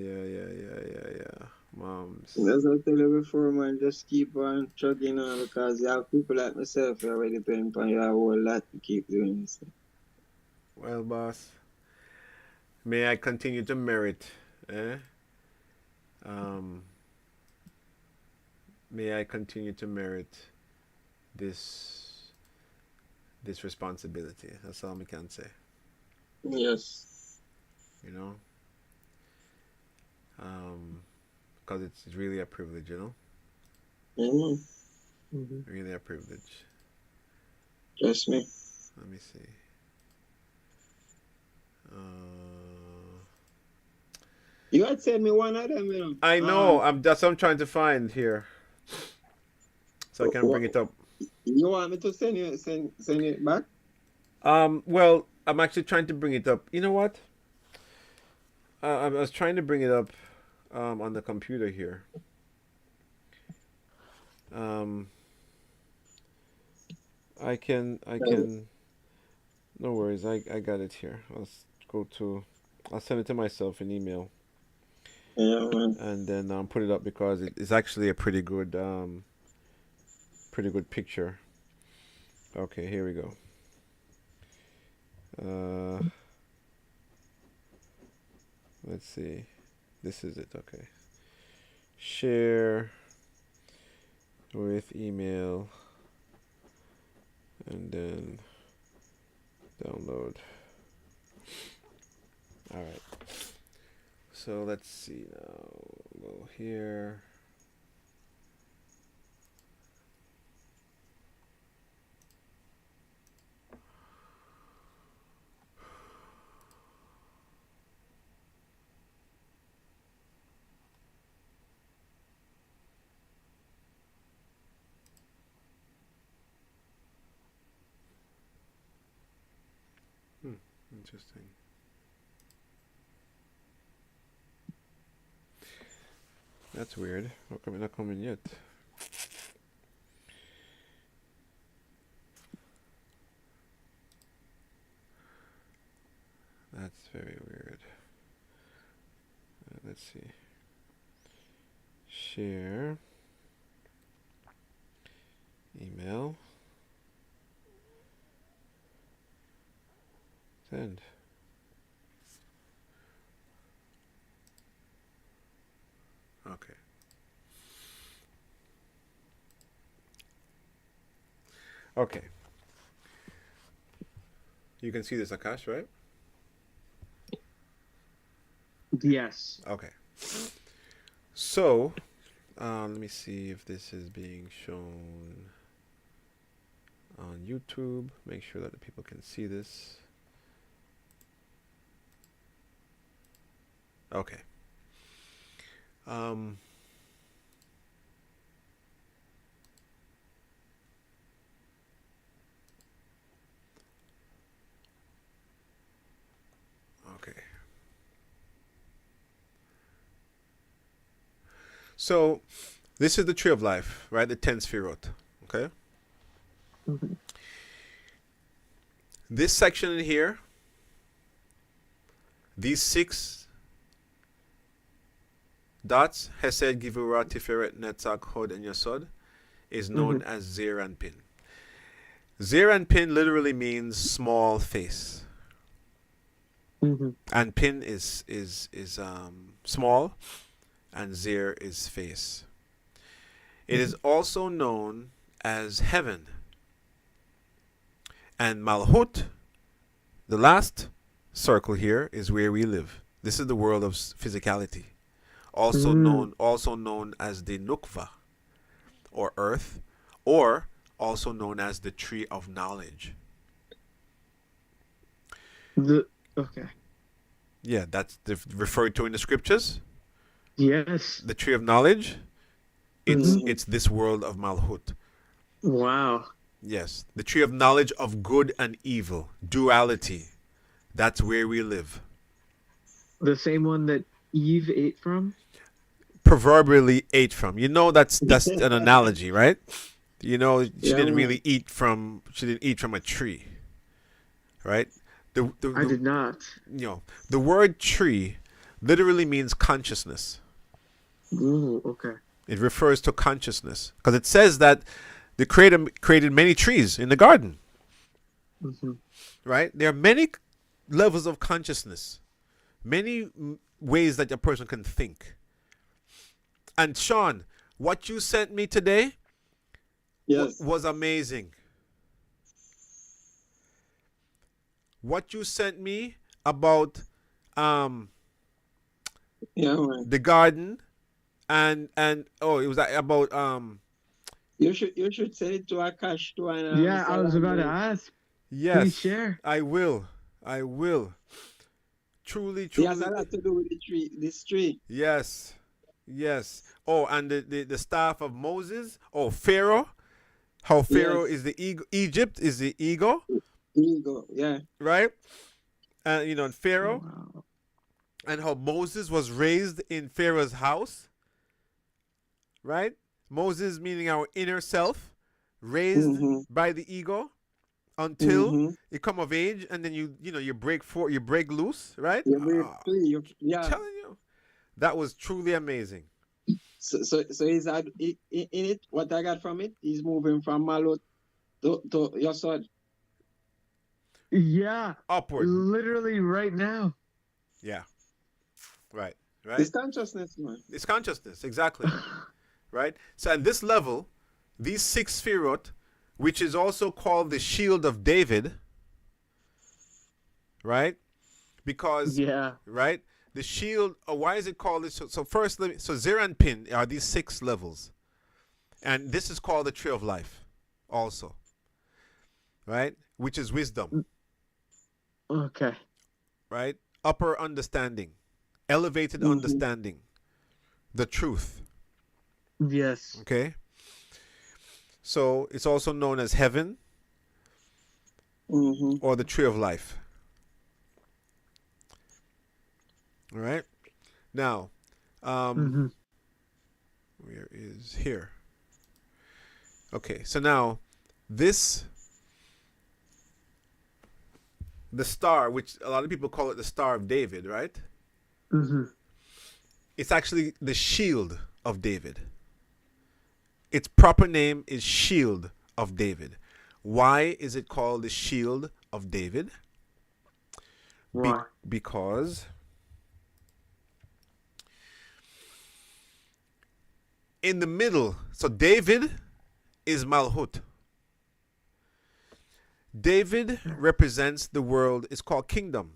Moms. As I tell you before, man, just keep on chugging on because you have people like myself who already depend on you a whole lot to keep doing this. Well, boss, may I continue to merit, may I continue to merit this responsibility. That's all I can say. Yes. You know, because it's really a privilege, you know. Really a privilege. Trust me. Let me see. You had sent me one of them, you know. I know. That's what I'm trying to find here, so I can bring it up. You want me to send it back? Well, I'm actually trying to bring it up. You know what? I was trying to bring it up on the computer here. I can. No worries. I got it here. I'll send it to myself in email. Yeah, man. And then put it up because it's actually a pretty good picture. Okay, here we go. Let's see. This is it. Okay. Share with email and then download. All right. So let's see now. Go here. Interesting. That's weird. How come it's not coming yet? That's very weird. Let's see. Share. Email. Send. Okay. Okay. You can see this, Akash, right? Yes. Okay. So, let me see if this is being shown on YouTube. Make sure that the people can see this. Okay. Okay. So, this is the tree of life, right? The 10th Sphirot. Okay? This section in here, these 6 dots, Hesed, Givurah, Tiferet, Netzach, Hod, and Yesod, is known as Zeir Anpin. Zeir Anpin literally means small face. Anpin is small, and Zeir is face. It is also known as heaven. And Malhut, the last circle here, is where we live. This is the world of physicality, also known as the Nukva, or earth, or also known as the tree of knowledge. Okay. Yeah, that's referred to in the scriptures. Yes. The tree of knowledge. It's this world of Malhut. Wow. Yes, the tree of knowledge of good and evil, duality. That's where we live. The same one that Eve ate from? Proverbially ate from. You know, that's an analogy, right? You know, she didn't really eat from a tree, right? I did not. You know, the word tree literally means consciousness. Ooh, okay. It refers to consciousness because it says that the Creator created many trees in the garden. Right? There are many levels of consciousness, many ways that a person can think. And Sean, what you sent me today was amazing. What you sent me about the garden and it was about You should send it to Akash too. And, yeah, I was about to ask. Yes. Please share. I will. Truly. It has a lot to do with this tree. Yes. Oh, and the staff of Moses. Oh, Pharaoh. How Pharaoh is the ego. Egypt is the ego. Ego, yeah. Right? And and Pharaoh. Wow. And how Moses was raised in Pharaoh's house. Right? Moses meaning our inner self, raised by the ego until you come of age, and then you break loose, right? You break free. I'm telling you, that was truly amazing. So is that in it? What I got from it is moving from Malot to Yesod. Yeah. Upward. Literally right now. Yeah. Right. It's consciousness, man. It's consciousness, exactly. Right? So at this level, these 6 Sefirot, which is also called the shield of David, right? Because, right? The shield, why is it called this? So first, Zeir Anpin are these 6 levels. And this is called the tree of life also, right? Which is wisdom. Okay. Right? Upper understanding, elevated understanding, the truth. Yes. Okay. So it's also known as heaven or the tree of life. All right. Now, where is here? Okay. So now the star, which a lot of people call it the Star of David, right? It's actually the shield of David. Its proper name is Shield of David. Why is it called the Shield of David? Why? Because in the middle, so David is Malhut. David represents the world. It's called kingdom.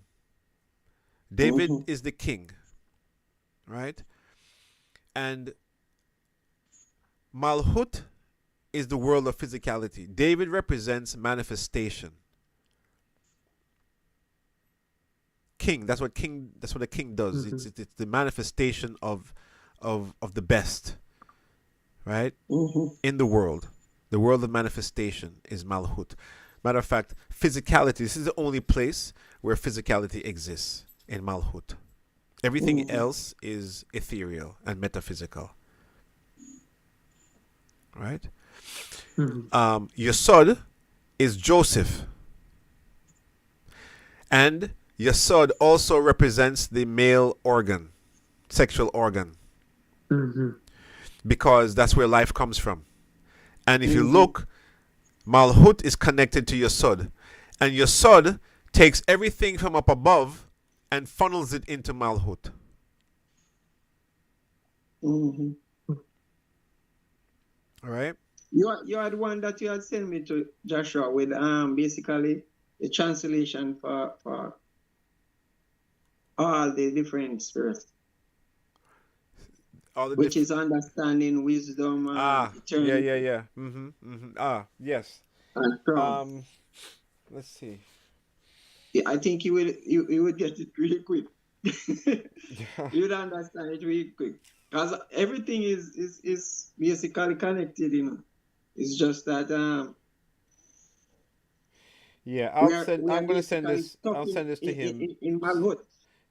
David is the king, right? And Malhut is the world of physicality. David represents manifestation. King, that's what a king does. It's the manifestation of the best, right? In the world. The world of manifestation is Malhut. Matter of fact, physicality, this is the only place where physicality exists, in Malhut. Everything else is ethereal and metaphysical. Right? Yesod is Joseph. And Yesod also represents the male organ, sexual organ, because that's where life comes from. And if you look, Malhut is connected to Yesod. And Yesod takes everything from up above and funnels it into Malhut. Mm-hmm. All right? You had one that you had sent me to Joshua with basically the translation for all the different spirits. Which is understanding, wisdom, eternity. Yeah. Yes. Let's see. Yeah, I think you would get it really quick. You would understand it really quick. Because everything is basically connected, you know. It's just that yeah, I'm gonna send this. I'll send this to him. In Malhut.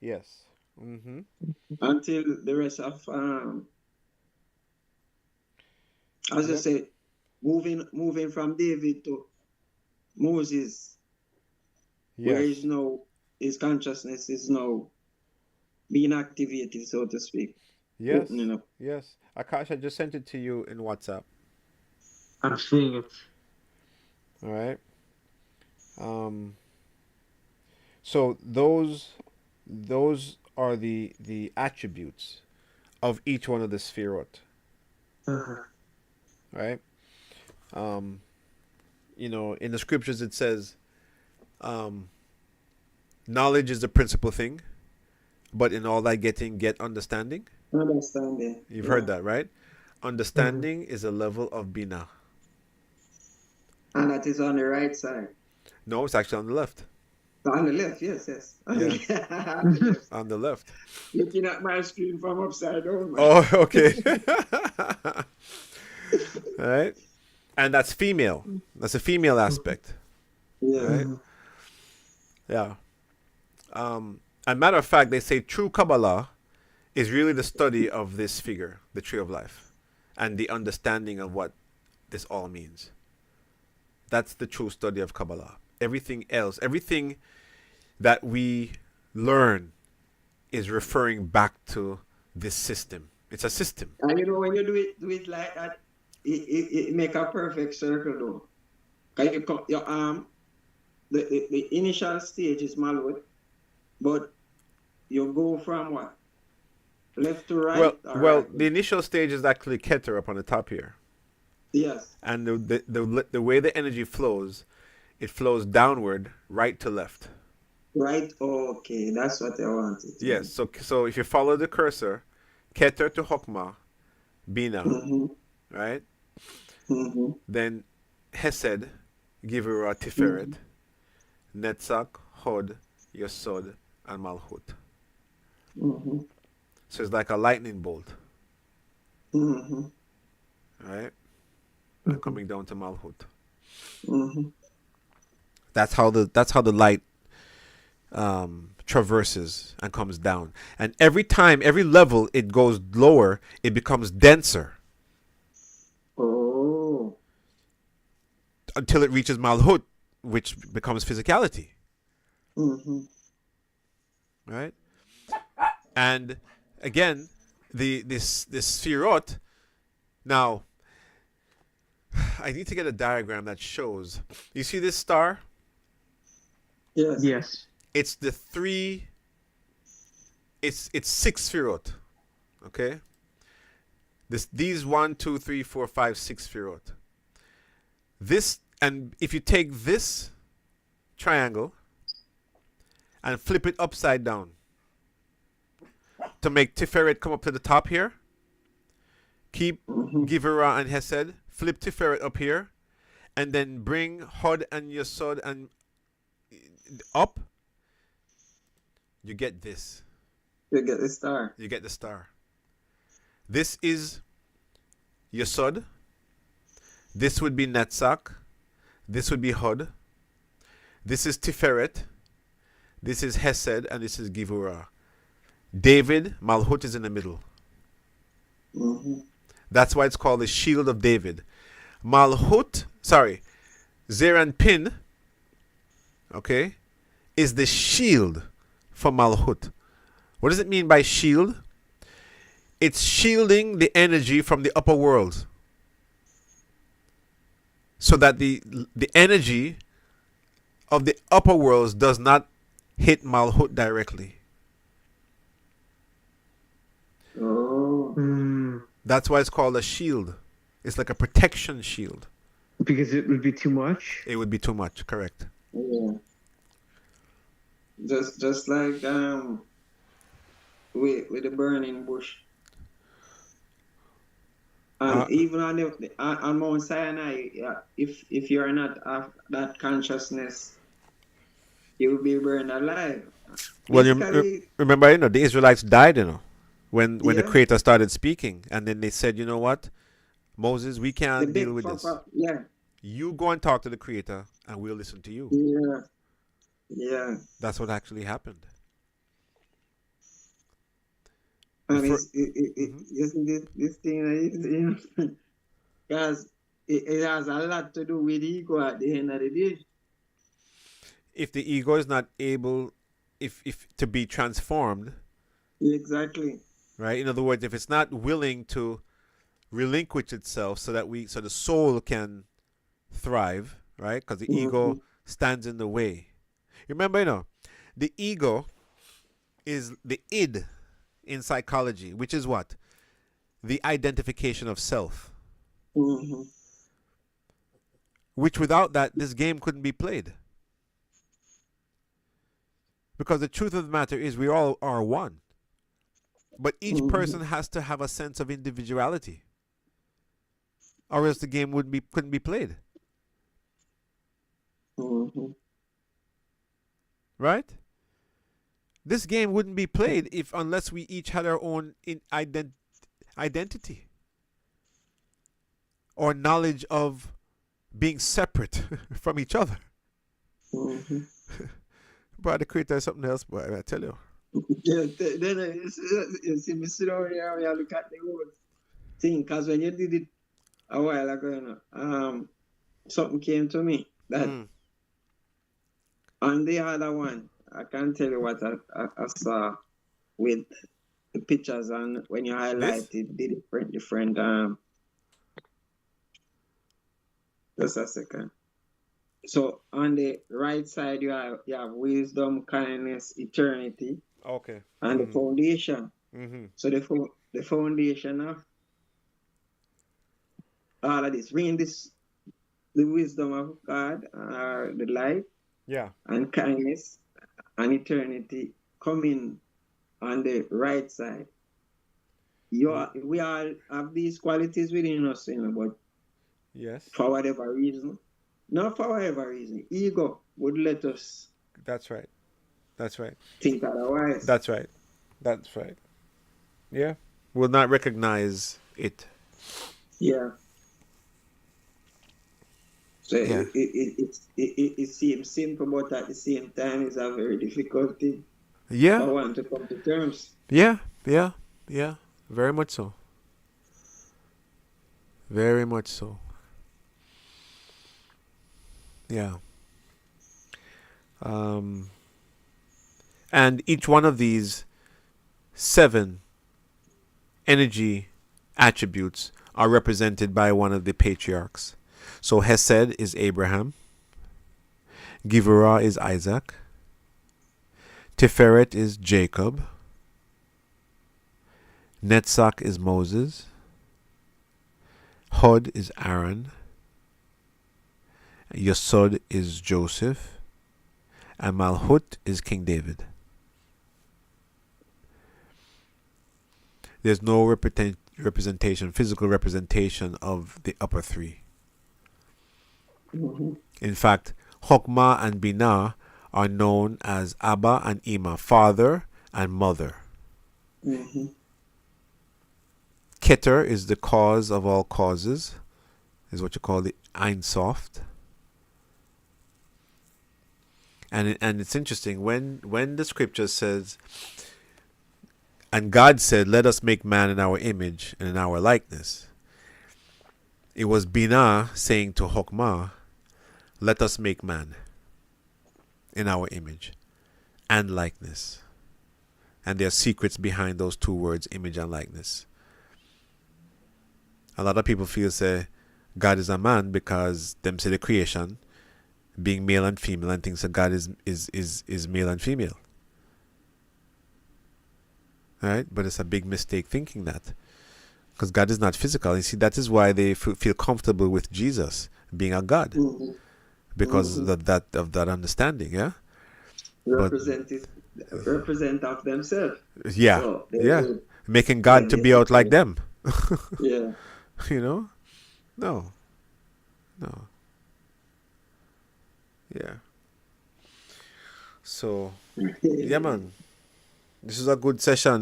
Yes. Until the rest of as I say, moving from David to Moses, where his consciousness is now being activated, so to speak. Yes. Opening up. Yes. Akash, I just sent it to you in WhatsApp. I'm seeing it. All right. So those are the attributes of each one of the Sefirot. Right? You know, in the scriptures it says, knowledge is the principal thing, but in all thy getting, get understanding. Understanding. You've heard that, right? Understanding is a level of Bina. And that is on the right side. No, it's actually on the left. On the left, yes. Yeah. On the left. Looking at my screen from upside down. Oh, okay. All right. And that's female. That's a female aspect. Yeah. Right? Yeah. And matter of fact, they say true Kabbalah is really the study of this figure, the tree of life, and the understanding of what this all means. That's the true study of Kabbalah. Everything else, everything that we learn is referring back to this system. It's a system. And you know, when you do it like that, it make a perfect circle though. Can you come your arm? The initial stage is Malhut, but you go from what? Left to right? Well, right? the initial stage is actually Keter up on the top here. Yes. And the way the energy flows, it flows downward, right to left. Right. Okay, that's what I wanted. Yes. So if you follow the cursor, Keter to Chokmah, Bina, right? Then Hesed, Givura, Tiferet, Netzach, Hod, Yesod, and Malhut. So it's like a lightning bolt. Right? And coming down to Malhut. That's how the light traverses and comes down. And every time, every level it goes lower, it becomes denser. Oh. Until it reaches Malhut, which becomes physicality. Right? And again, this Sefirot. Now, I need to get a diagram that shows. You see this star? Yes. Yes. It's the three. It's 6 Sefirot. Okay. These 1, 2, 3, 4, 5, 6 Sefirot. This, and if you take this triangle and flip it upside down to make Tiferet come up to the top here, keep Givera and Hesed, flip Tiferet up here, and then bring Hod and Yesod and up, you get this. You get the star. You get the star. This is Yesod. This would be Netzach. This would be Hod. This is Tiferet. This is Hesed, and this is Givura. David, Malhut is in the middle. That's why it's called the Shield of David. Zeranpin, okay, is the shield for Malhut. What does it mean by shield? It's shielding the energy from the upper world, so that the energy of the upper worlds does not hit Malhut directly. Oh. That's why it's called a shield. It's like a protection shield. Because it would be too much? It would be too much, correct. Yeah. Just like with the burning bush. And even on Mount Sinai, if you're not of that consciousness, you will be burned alive. Well, remember, the Israelites died, when the Creator started speaking, and then they said, you know what, Moses, we can't deal with this. Yeah. You go and talk to the Creator, and we'll listen to you. Yeah. Yeah. That's what actually happened. And this thing, because it has a lot to do with ego at the end of the day. If the ego is not able, if to be transformed, exactly, right? In other words, if it's not willing to relinquish itself, so the soul can thrive, right? Because the ego stands in the way. Remember, the ego is the id in psychology, which is what? The identification of self. Which without that, this game couldn't be played. Because the truth of the matter is we all are one. But each person has to have a sense of individuality, or else the game couldn't be played. Right? This game wouldn't be played unless we each had our own identity or knowledge of being separate from each other. But the Creator is something else, boy, I tell you. Yeah, then you see me sit down here and look at the whole thing, because when you did it a while ago, something came to me that on the other one, I can't tell you what I saw with the pictures, and when you highlighted the different just a second. So on the right side you have wisdom, kindness, eternity. Okay. And the foundation. So the foundation of all of this, bringing the wisdom of God, the light, and kindness and eternity coming on the right side. We all have these qualities within us, but for whatever reason, not for whatever reason, ego would let us. That's right. Think otherwise. That's right. Yeah. Will not recognize it. Yeah. So it seems simple, but at the same time, it's a very difficult thing. Yeah. I want to come to terms. Yeah. Very much so. Very much so. Yeah. And each one of these 7 energy attributes are represented by one of the patriarchs. So Hesed is Abraham, Givorah is Isaac, Tiferet is Jacob, Netzach is Moses, Hod is Aaron, Yesod is Joseph, and Malhut is King David. There's no representation, physical representation of the upper 3. In fact, Chokmah and Binah are known as Abba and Ima, father and mother. Keter is the cause of all causes, is what you call the Ein Sof. And it's interesting when the scripture says, and God said, let us make man in our image and in our likeness. It was Binah saying to Chokmah, let us make man in our image. and likeness. And there are secrets behind those two words, image and likeness. A lot of people feel say God is a man because them say the creation being male and female and thinks that God is male and female. Right? But it's a big mistake thinking that. Because God is not physical. You see, that is why they feel comfortable with Jesus being a God. Mm-hmm. Because Mm-hmm. of that understanding, yeah? Represent of themselves. Yeah. So Yeah. Making God to be out like them. Yeah. You know? No. Yeah. So, yeah, man. This is a good session.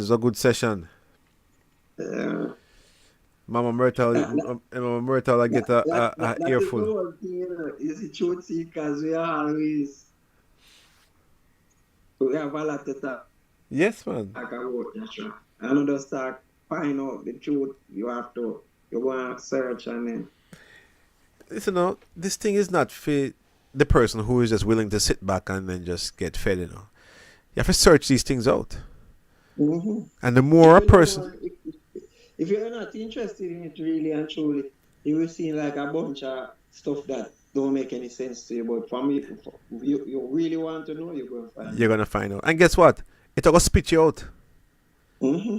Mama Myrtle, I get a That is the earful. whole thing, you know. Is the truth seekers, we have a lot to talk Yes, man. about, Joshua. And you just start find out the truth, you want to search and then. Listen, no, this thing is not for the person who is just willing to sit back and then just get fed, You have to search these things out. Mm-hmm. And the more a person... If you're not interested in it really and truly, you will see like a bunch of stuff that don't make any sense to you. But for me, you really want to know, you're going to find out. You're going to find out. And guess what? It's going to spit you out. Mm-hmm.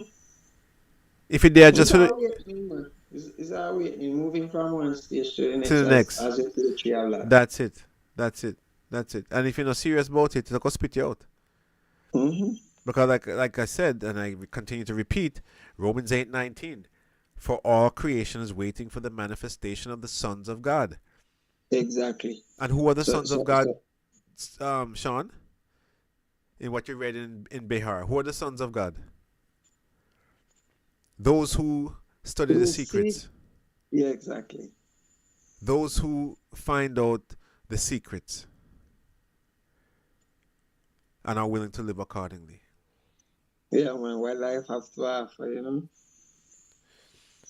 If you're there just it's for It's our way moving from one stage to the next. As you the tree of life. That's it. And if you're not serious about it, it's going to spit you out. Mm-hmm. Because like I said, and I continue to repeat, Romans 8:19, for all creation is waiting for the manifestation of the sons of God. Exactly. And who are the sons of God, Sean? In what you read in Behar, who are the sons of God? Those who study the secrets. Yeah, exactly. Those who find out the secrets and are willing to live accordingly. Yeah, man, what life has to offer,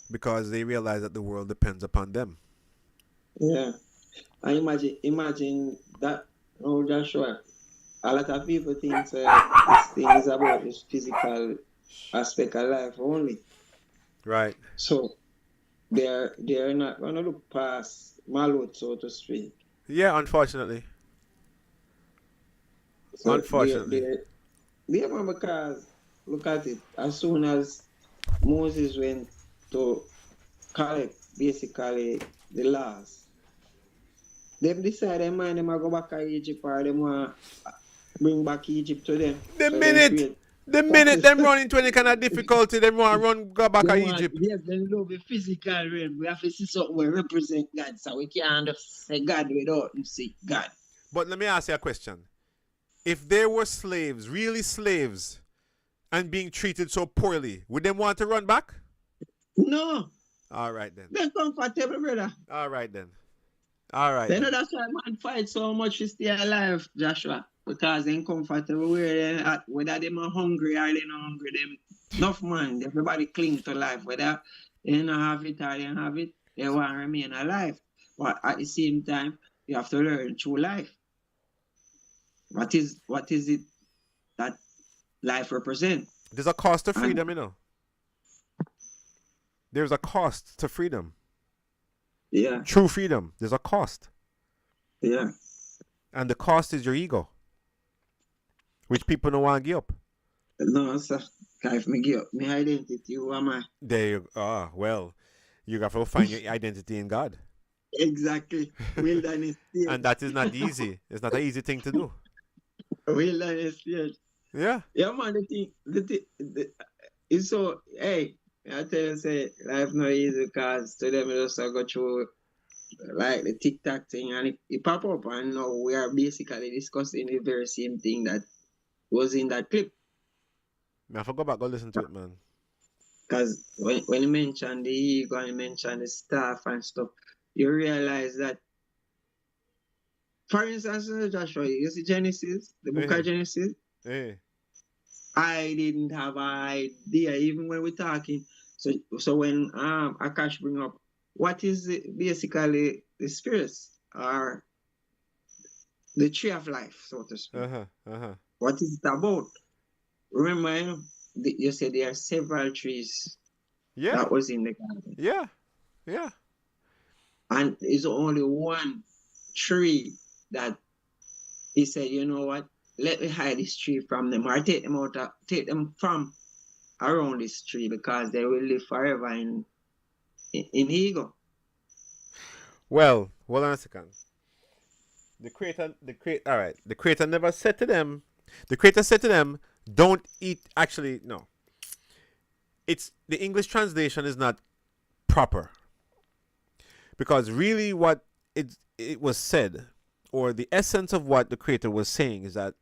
Because they realize that the world depends upon them. Yeah. And imagine that, Joshua, a lot of people think this thing is about this physical aspect of life only. Right. So they're not going to look past Malut, so to speak. Yeah, unfortunately. So unfortunately. Because look at it. As soon as Moses went to collect basically the laws, they decided man them go back to Egypt or them want bring back Egypt to them. The minute them run into any kind of difficulty, them want to go back to Egypt. Yes, they love the physical realm. We have to see something we represent God, so we can't just say God without see God. But let me ask you a question. If there were slaves, really slaves, and being treated so poorly, would they want to run back? No. All right then. They're comfortable, brother. All right then. They know that's why man fight so much to stay alive, Joshua. Because they're comfortable where they're at. Whether they're hungry or they're not hungry, them enough man. Everybody cling to life. Whether they don't have it or they don't have it, they want to remain alive. But at the same time, you have to learn through life. What is it that life represents? There's a cost to freedom, There's a cost to freedom. Yeah. True freedom. There's a cost. Yeah. And the cost is your ego, which people don't want to give up. No, sir. If me give up my identity, who am I? There you go. Well, you got to find your identity in God. Exactly. Wilderness stage. And that is not easy. It's not an easy thing to do. Wilderness stage. Yeah. Yeah, man. The thing, it's so, hey, I tell you, say, life not easy because to them just go through like the TikTok thing and it pop up and now we are basically discussing the very same thing that was in that clip. I forgot back, go listen to it, man. Because when you mention the ego and you mention the stuff and stuff, you realize that, for instance, Joshua, you see Genesis, the book of Genesis? Hey. I didn't have an idea, even when we're talking. So when Akash bring up, what is basically the spirits or the tree of life, so to speak. What is it about? Remember, you said there are several trees Yeah, that was in the garden, yeah, yeah. and it's only one tree that he said, you know what? Let me hide this tree from them, or take them from around this tree because they will live forever in ego. Well, hold on a second. All right. The creator never said to them. The creator said to them, "Don't eat." Actually, no. It's the English translation is not proper because really, what it was said, or the essence of what the creator was saying, is that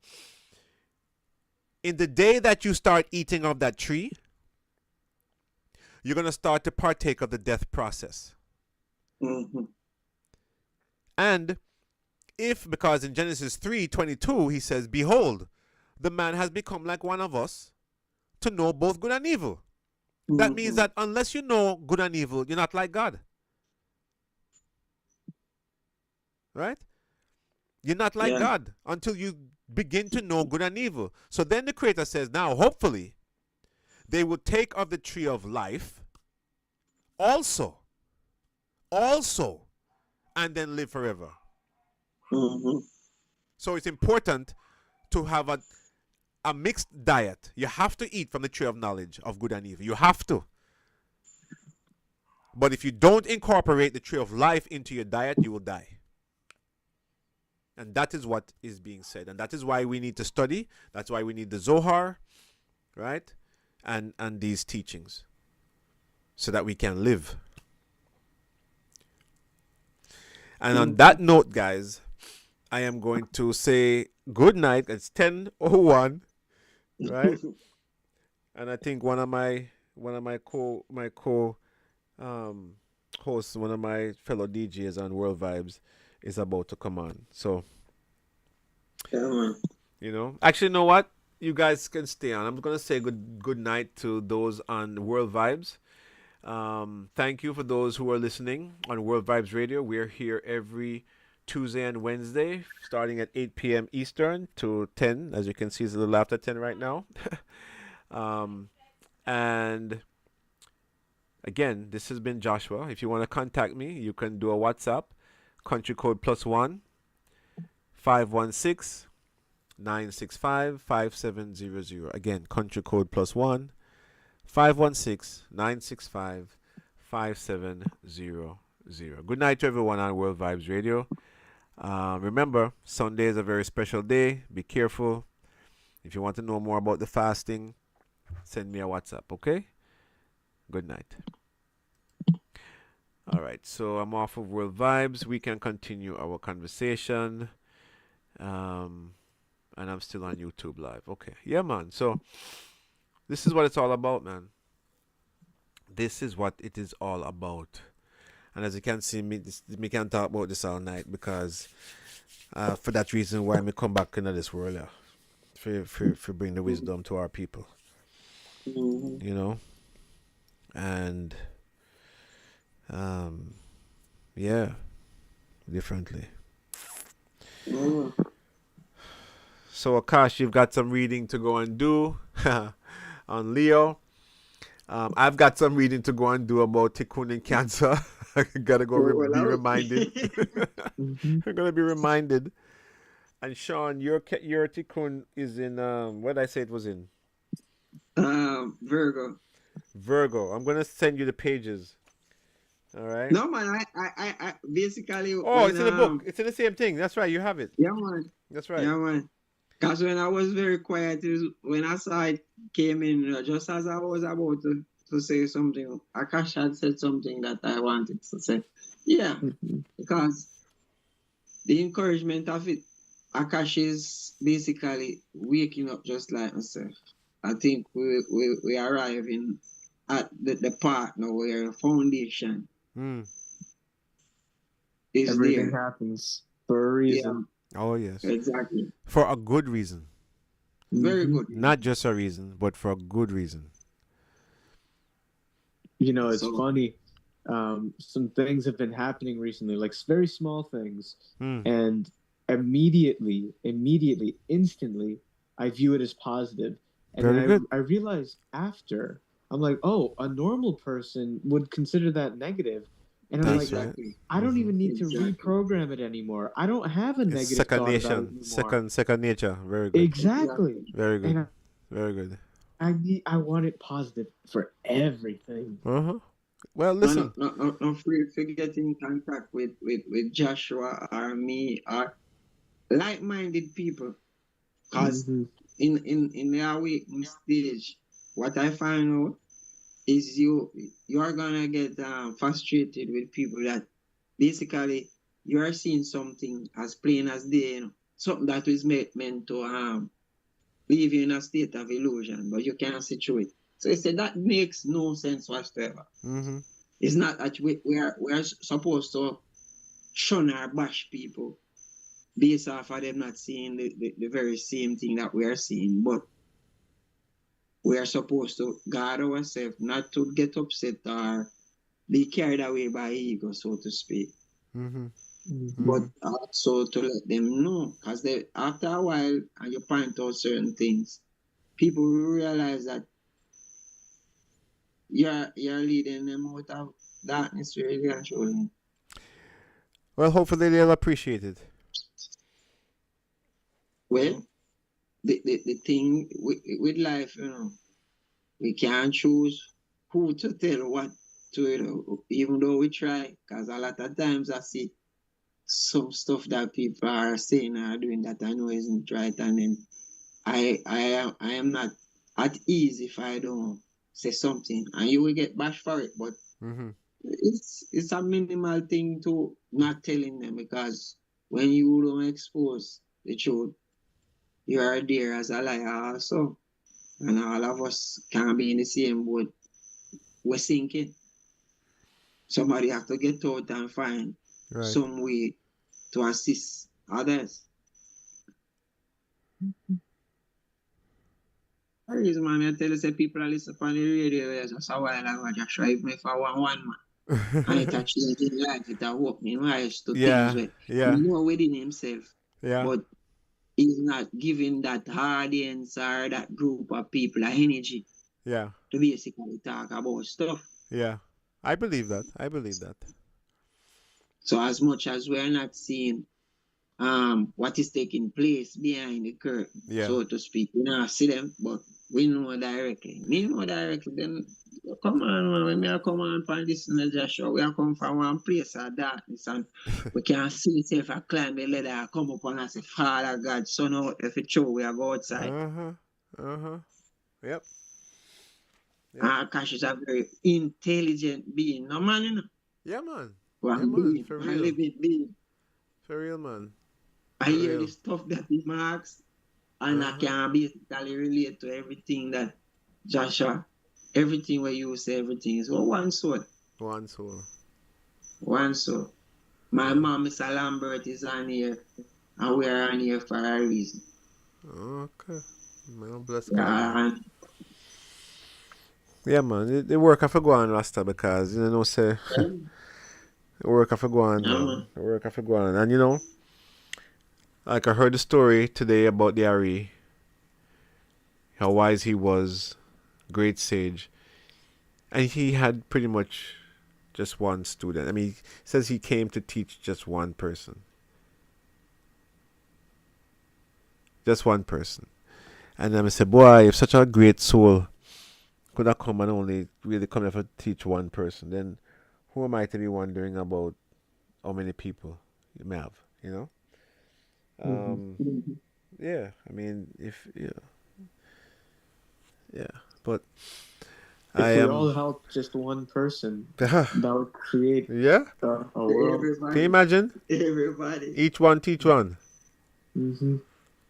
in the day that you start eating of that tree, you're gonna start to partake of the death process. Mm-hmm. And because in Genesis 3:22 he says, "Behold, the man has become like one of us to know both good and evil." That means that unless you know good and evil, you're not like God. Right? You're not like God until you begin to know good and evil. So then the creator says, now hopefully they will take of the tree of life also, and then live forever. Mm-hmm. So it's important to have a mixed diet. You have to eat from the tree of knowledge of good and evil. You have to. But if you don't incorporate the tree of life into your diet, you will die. And that is what is being said. And that is why we need to study. That's why we need the Zohar, right? And these teachings, so that we can live. And on that note, guys, I am going to say good night. It's 10:01, right? And I think one of my co hosts, one of my fellow DJs on World Vibes, is about to come on. So, actually, you know what? You guys can stay on. I'm gonna say good night to those on World Vibes. Thank you for those who are listening on World Vibes Radio. We're here every Tuesday and Wednesday, starting at 8 p.m. Eastern to 10. As you can see, it's a little after 10 right now. And again, this has been Joshua. If you want to contact me, you can do a WhatsApp, country code +1 516 965 5700. Again, country code +1 516 965 5700. Good night to everyone on World Vibes Radio. Remember, Sunday is a very special day. Be careful. If you want to know more about the fasting, send me a WhatsApp, okay? Good night. All right, so I'm off of World Vibes. We can continue our conversation. And I'm still on YouTube Live. Okay. Yeah, man. So this is what it's all about, man. This is what it is all about. And as you can see, me can't talk about this all night because for that reason why me come back into this world, for bring the wisdom to our people. You know? And yeah, differently. So Akash, you've got some reading to go and do on Leo. I've got some reading to go and do about Tikkun and Cancer. I gotta go be reminded. I'm gonna be reminded. And Sean, your Tikkun is in what did I say it was in? Virgo. Virgo. I'm gonna send you the pages. All right. No man, I basically. Oh, it's in the book. It's in the same thing. That's right. You have it. Yeah man. That's right. Yeah man. Because when I was very quiet, when I saw it came in, just as I was about to say something, Akash had said something that I wanted to say. Yeah, because the encouragement of it, Akash is basically waking up just like myself. I think we arriving at the part now where the foundation is everything there. happens for a reason. Yeah. Oh yes. Exactly. For a good reason. Very good. Not just a reason, but for a good reason. You know, it's funny. Some things have been happening recently, like very small things, and immediately, instantly, I view it as positive. And Very then good. I realized after, I'm like, oh, a normal person would consider that negative. And I'm That's like, right. Exactly. I don't even need to Exactly. reprogram it anymore. I don't have a It's negative second thought about it nation, anymore. second nature. Very good. Exactly. Very good. And Very good. I want it positive for everything. Well, listen. Not forget in contact with Joshua or me or like-minded people. Because Mhm. in the awakening stage, what I find out is you are gonna get frustrated with people that basically you are seeing something as plain as day, something that is meant to leave you in a state of illusion, but you can't see through it. So he said that makes no sense whatsoever. Mm-hmm. It's not that we are supposed to shun or bash people based off of them not seeing the very same thing that we are seeing, but we are supposed to guard ourselves not to get upset or be carried away by ego, so to speak. Mm-hmm. But also to let them know, because after a while, and you point out certain things, people will realize that you're leading them out of darkness, really and truly. Well, hopefully they'll appreciate it. Well, the thing with life, we can't choose who to tell what to, even though we try, because a lot of times I see some stuff that people are saying or doing that I know isn't right, and then I am not at ease if I don't say something, and you will get bashed for it. But Mm-hmm. it's a minimal thing to not telling them, because when you don't expose the truth, you are there as a liar also, and all of us can't be in the same boat. We're sinking. Somebody have to get out and find Right. some way to assist others. The reason why I tell you, say people are listening on the radio just a while ago, just drive me for one man. And it actually did life, it opening eyes to things where Yeah. he know within himself, Yeah. but he's not giving that audience or that group of people energy Yeah. to basically talk about stuff. Yeah. I believe that. I believe that. So as much as we're not seeing what is taking place behind the curtain, Yeah. so to speak, we don't see them, but we know directly. Me know directly, then come on, man, when me come on from this and just show we are come from one place of darkness, and we can see if I climb the ladder, come up and I say, Father God, Son, out if it's true, we are go outside. Yep. Cash is a very intelligent being, no man, you know. Yeah, man. One being, for one real. living being. For real, man. I hear the stuff that he marks, and I can basically relate to everything that Joshua, everything where you say everything is one soul. One soul. One soul. My mom, Mr. Lambert, is on here, and we are on here for a reason. Okay. Man, bless Yeah, God. and Yeah, man. The work have to go on, Rasta, because, say, the work have to go on, man. The work have to go on. And, like I heard the story today about the Ari, how wise he was, great sage. And he had pretty much just one student. I mean, he says he came to teach just one person. Just one person. And then I said, boy, if such a great soul could have come and only really come here to teach one person, then who am I to be wondering about how many people you may have, Yeah, I mean, but if we all help just one person, that would create a world. Can you imagine? Everybody. Each one teach one. Mm-hmm.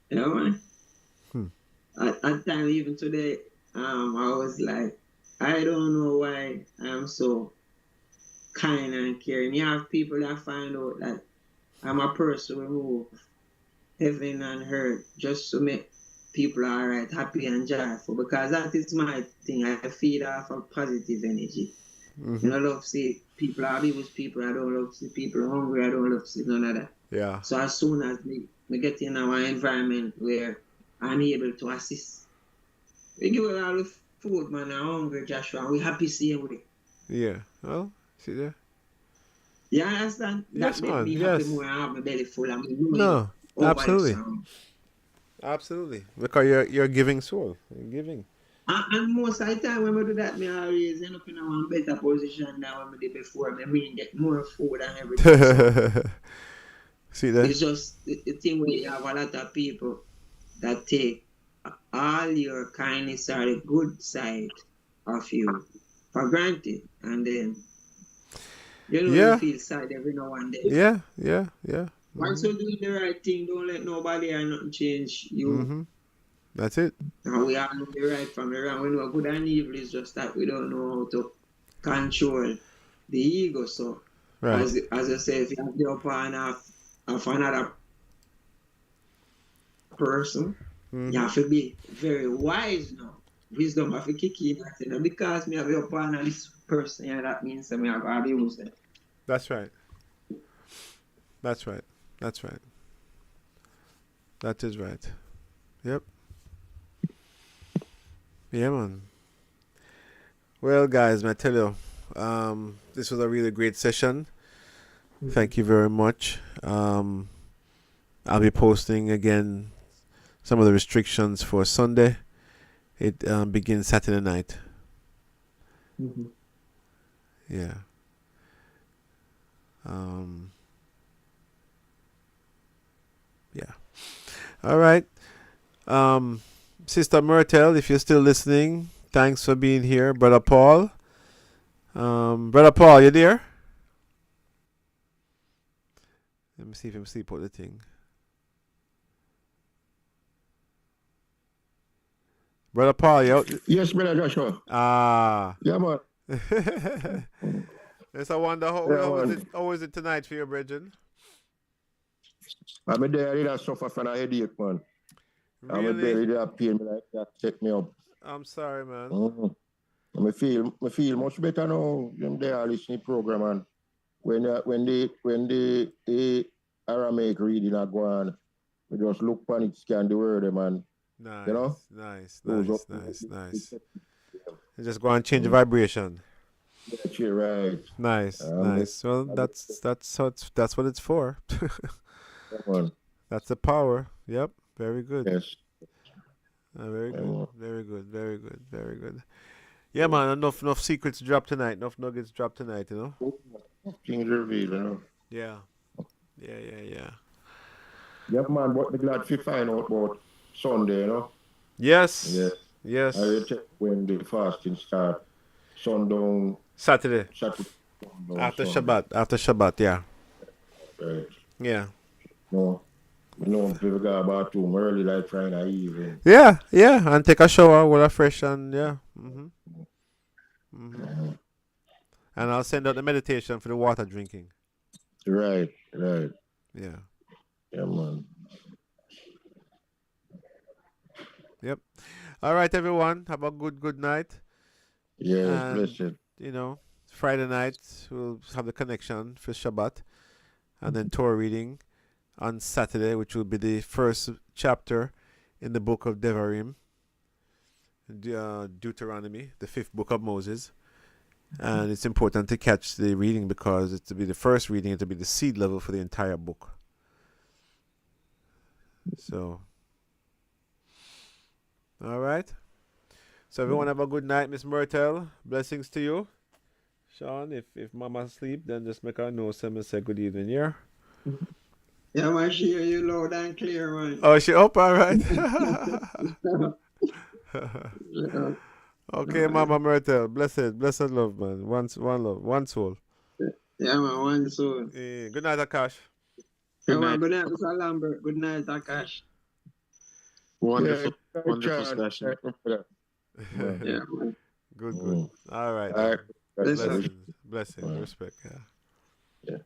Yeah, man. At time, even today, I was like, I don't know why I'm so kind and caring. You have people that find out that I'm a person who heaven and earth just to make people all right, happy and joyful, because that is my thing. I feed off of positive energy. Mm-hmm. I love to see people abuse people. I don't love to see people hungry. I don't love to see none of that. Yeah. So as soon as we get in our environment where unable to assist. We give away all the food, man, and hungry, Joshua, and we happy seeing with it. Yeah. Well, see there. You understand? Yes, That make man. me Yes. happy more and have my belly full and me know No. over Absolutely. the sound. Absolutely. Because you're giving soul. You're giving. And most of the time when I do that, me always end up in a one better position than when I did before. I mean, get more food and everything. So See that? it's just the thing where you have a lot of people that take all your kindness or the good side of you for granted. And then, you know, Yeah. you feel sad every now and then. Yeah. Yeah. Yeah. Once you're doing the right thing, don't let nobody or nothing change you. That's it. And we all know the right from the wrong. We know good and evil is just that we don't know how to control the ego. So, Right. as I say, if you have the upper hand of another person, you have to be very wise now. Wisdom have to kick in. You know, because me have the upper hand of this person, yeah, that means that me have to abuse them. That's right. That's right. That's right. That is right. Yep. Yeah, man. Well, guys, I tell you, this was a really great session. Thank you very much. I'll be posting again some of the restrictions for Sunday. It begins Saturday night. Yeah. Yeah. All right. Sister Myrtle, if you're still listening, thanks for being here. Brother Paul. Brother Paul, you there? Let me see if I'm sleep out the thing. Brother Paul, you out? Yes, Brother Joshua. Ah. Yeah, man. Yes, I wonder how is it tonight for you, Bridget? I'm there, I suffer from a headache, man. Really? I'm belly that pain me like that take me up. I'm sorry, man. I feel much better now. I'm there listening program, and when the Aramaic reading are going, we just look on it, scan the word, man. Nice, you know? nice. Nice. You just go and change the vibration. That's it, right. Nice. Well, that's what it's for. That's the power. Yep. Very good. Yes. Very good. Yeah, man. Enough secrets drop tonight. Enough nuggets drop tonight. You know. Things revealed, you know. Yeah. Yep, man. But the glad to find out about Sunday, you know. Yes. I will check when the fasting start. Sundown. Saturday. Sundown, After Sunday. Shabbat. Yeah. Right. Yeah. No. People go about too early, like trying to even. Yeah, and take a shower, water fresh, and yeah. And I'll send out the meditation for the water drinking. Right. Yeah. Yeah, man. Yep. All right, everyone. Have a good night. Yeah, blessed. You know, Friday night we'll have the connection for Shabbat, and then Torah reading on Saturday, which will be the first chapter in the book of Devarim, Deuteronomy, the 5th book of Moses. And it's important to catch the reading because it's to be the first reading, to be the seed level for the entire book. So, all right. So everyone have a good night, Miss Myrtle. Blessings to you. Sean, if Mama asleep, then just make her know and say good evening, yeah? Yeah, man, she hear you loud and clear, man. Oh, she up, all right. Okay, Mama Myrtle, blessed love, man. One love, one soul. Yeah, man, one soul. Good night, Akash. Good night, Mr. Lambert. Good night, Akash. Wonderful session. Yeah, man. Good. All right. All right. Blessings, respect. Yeah.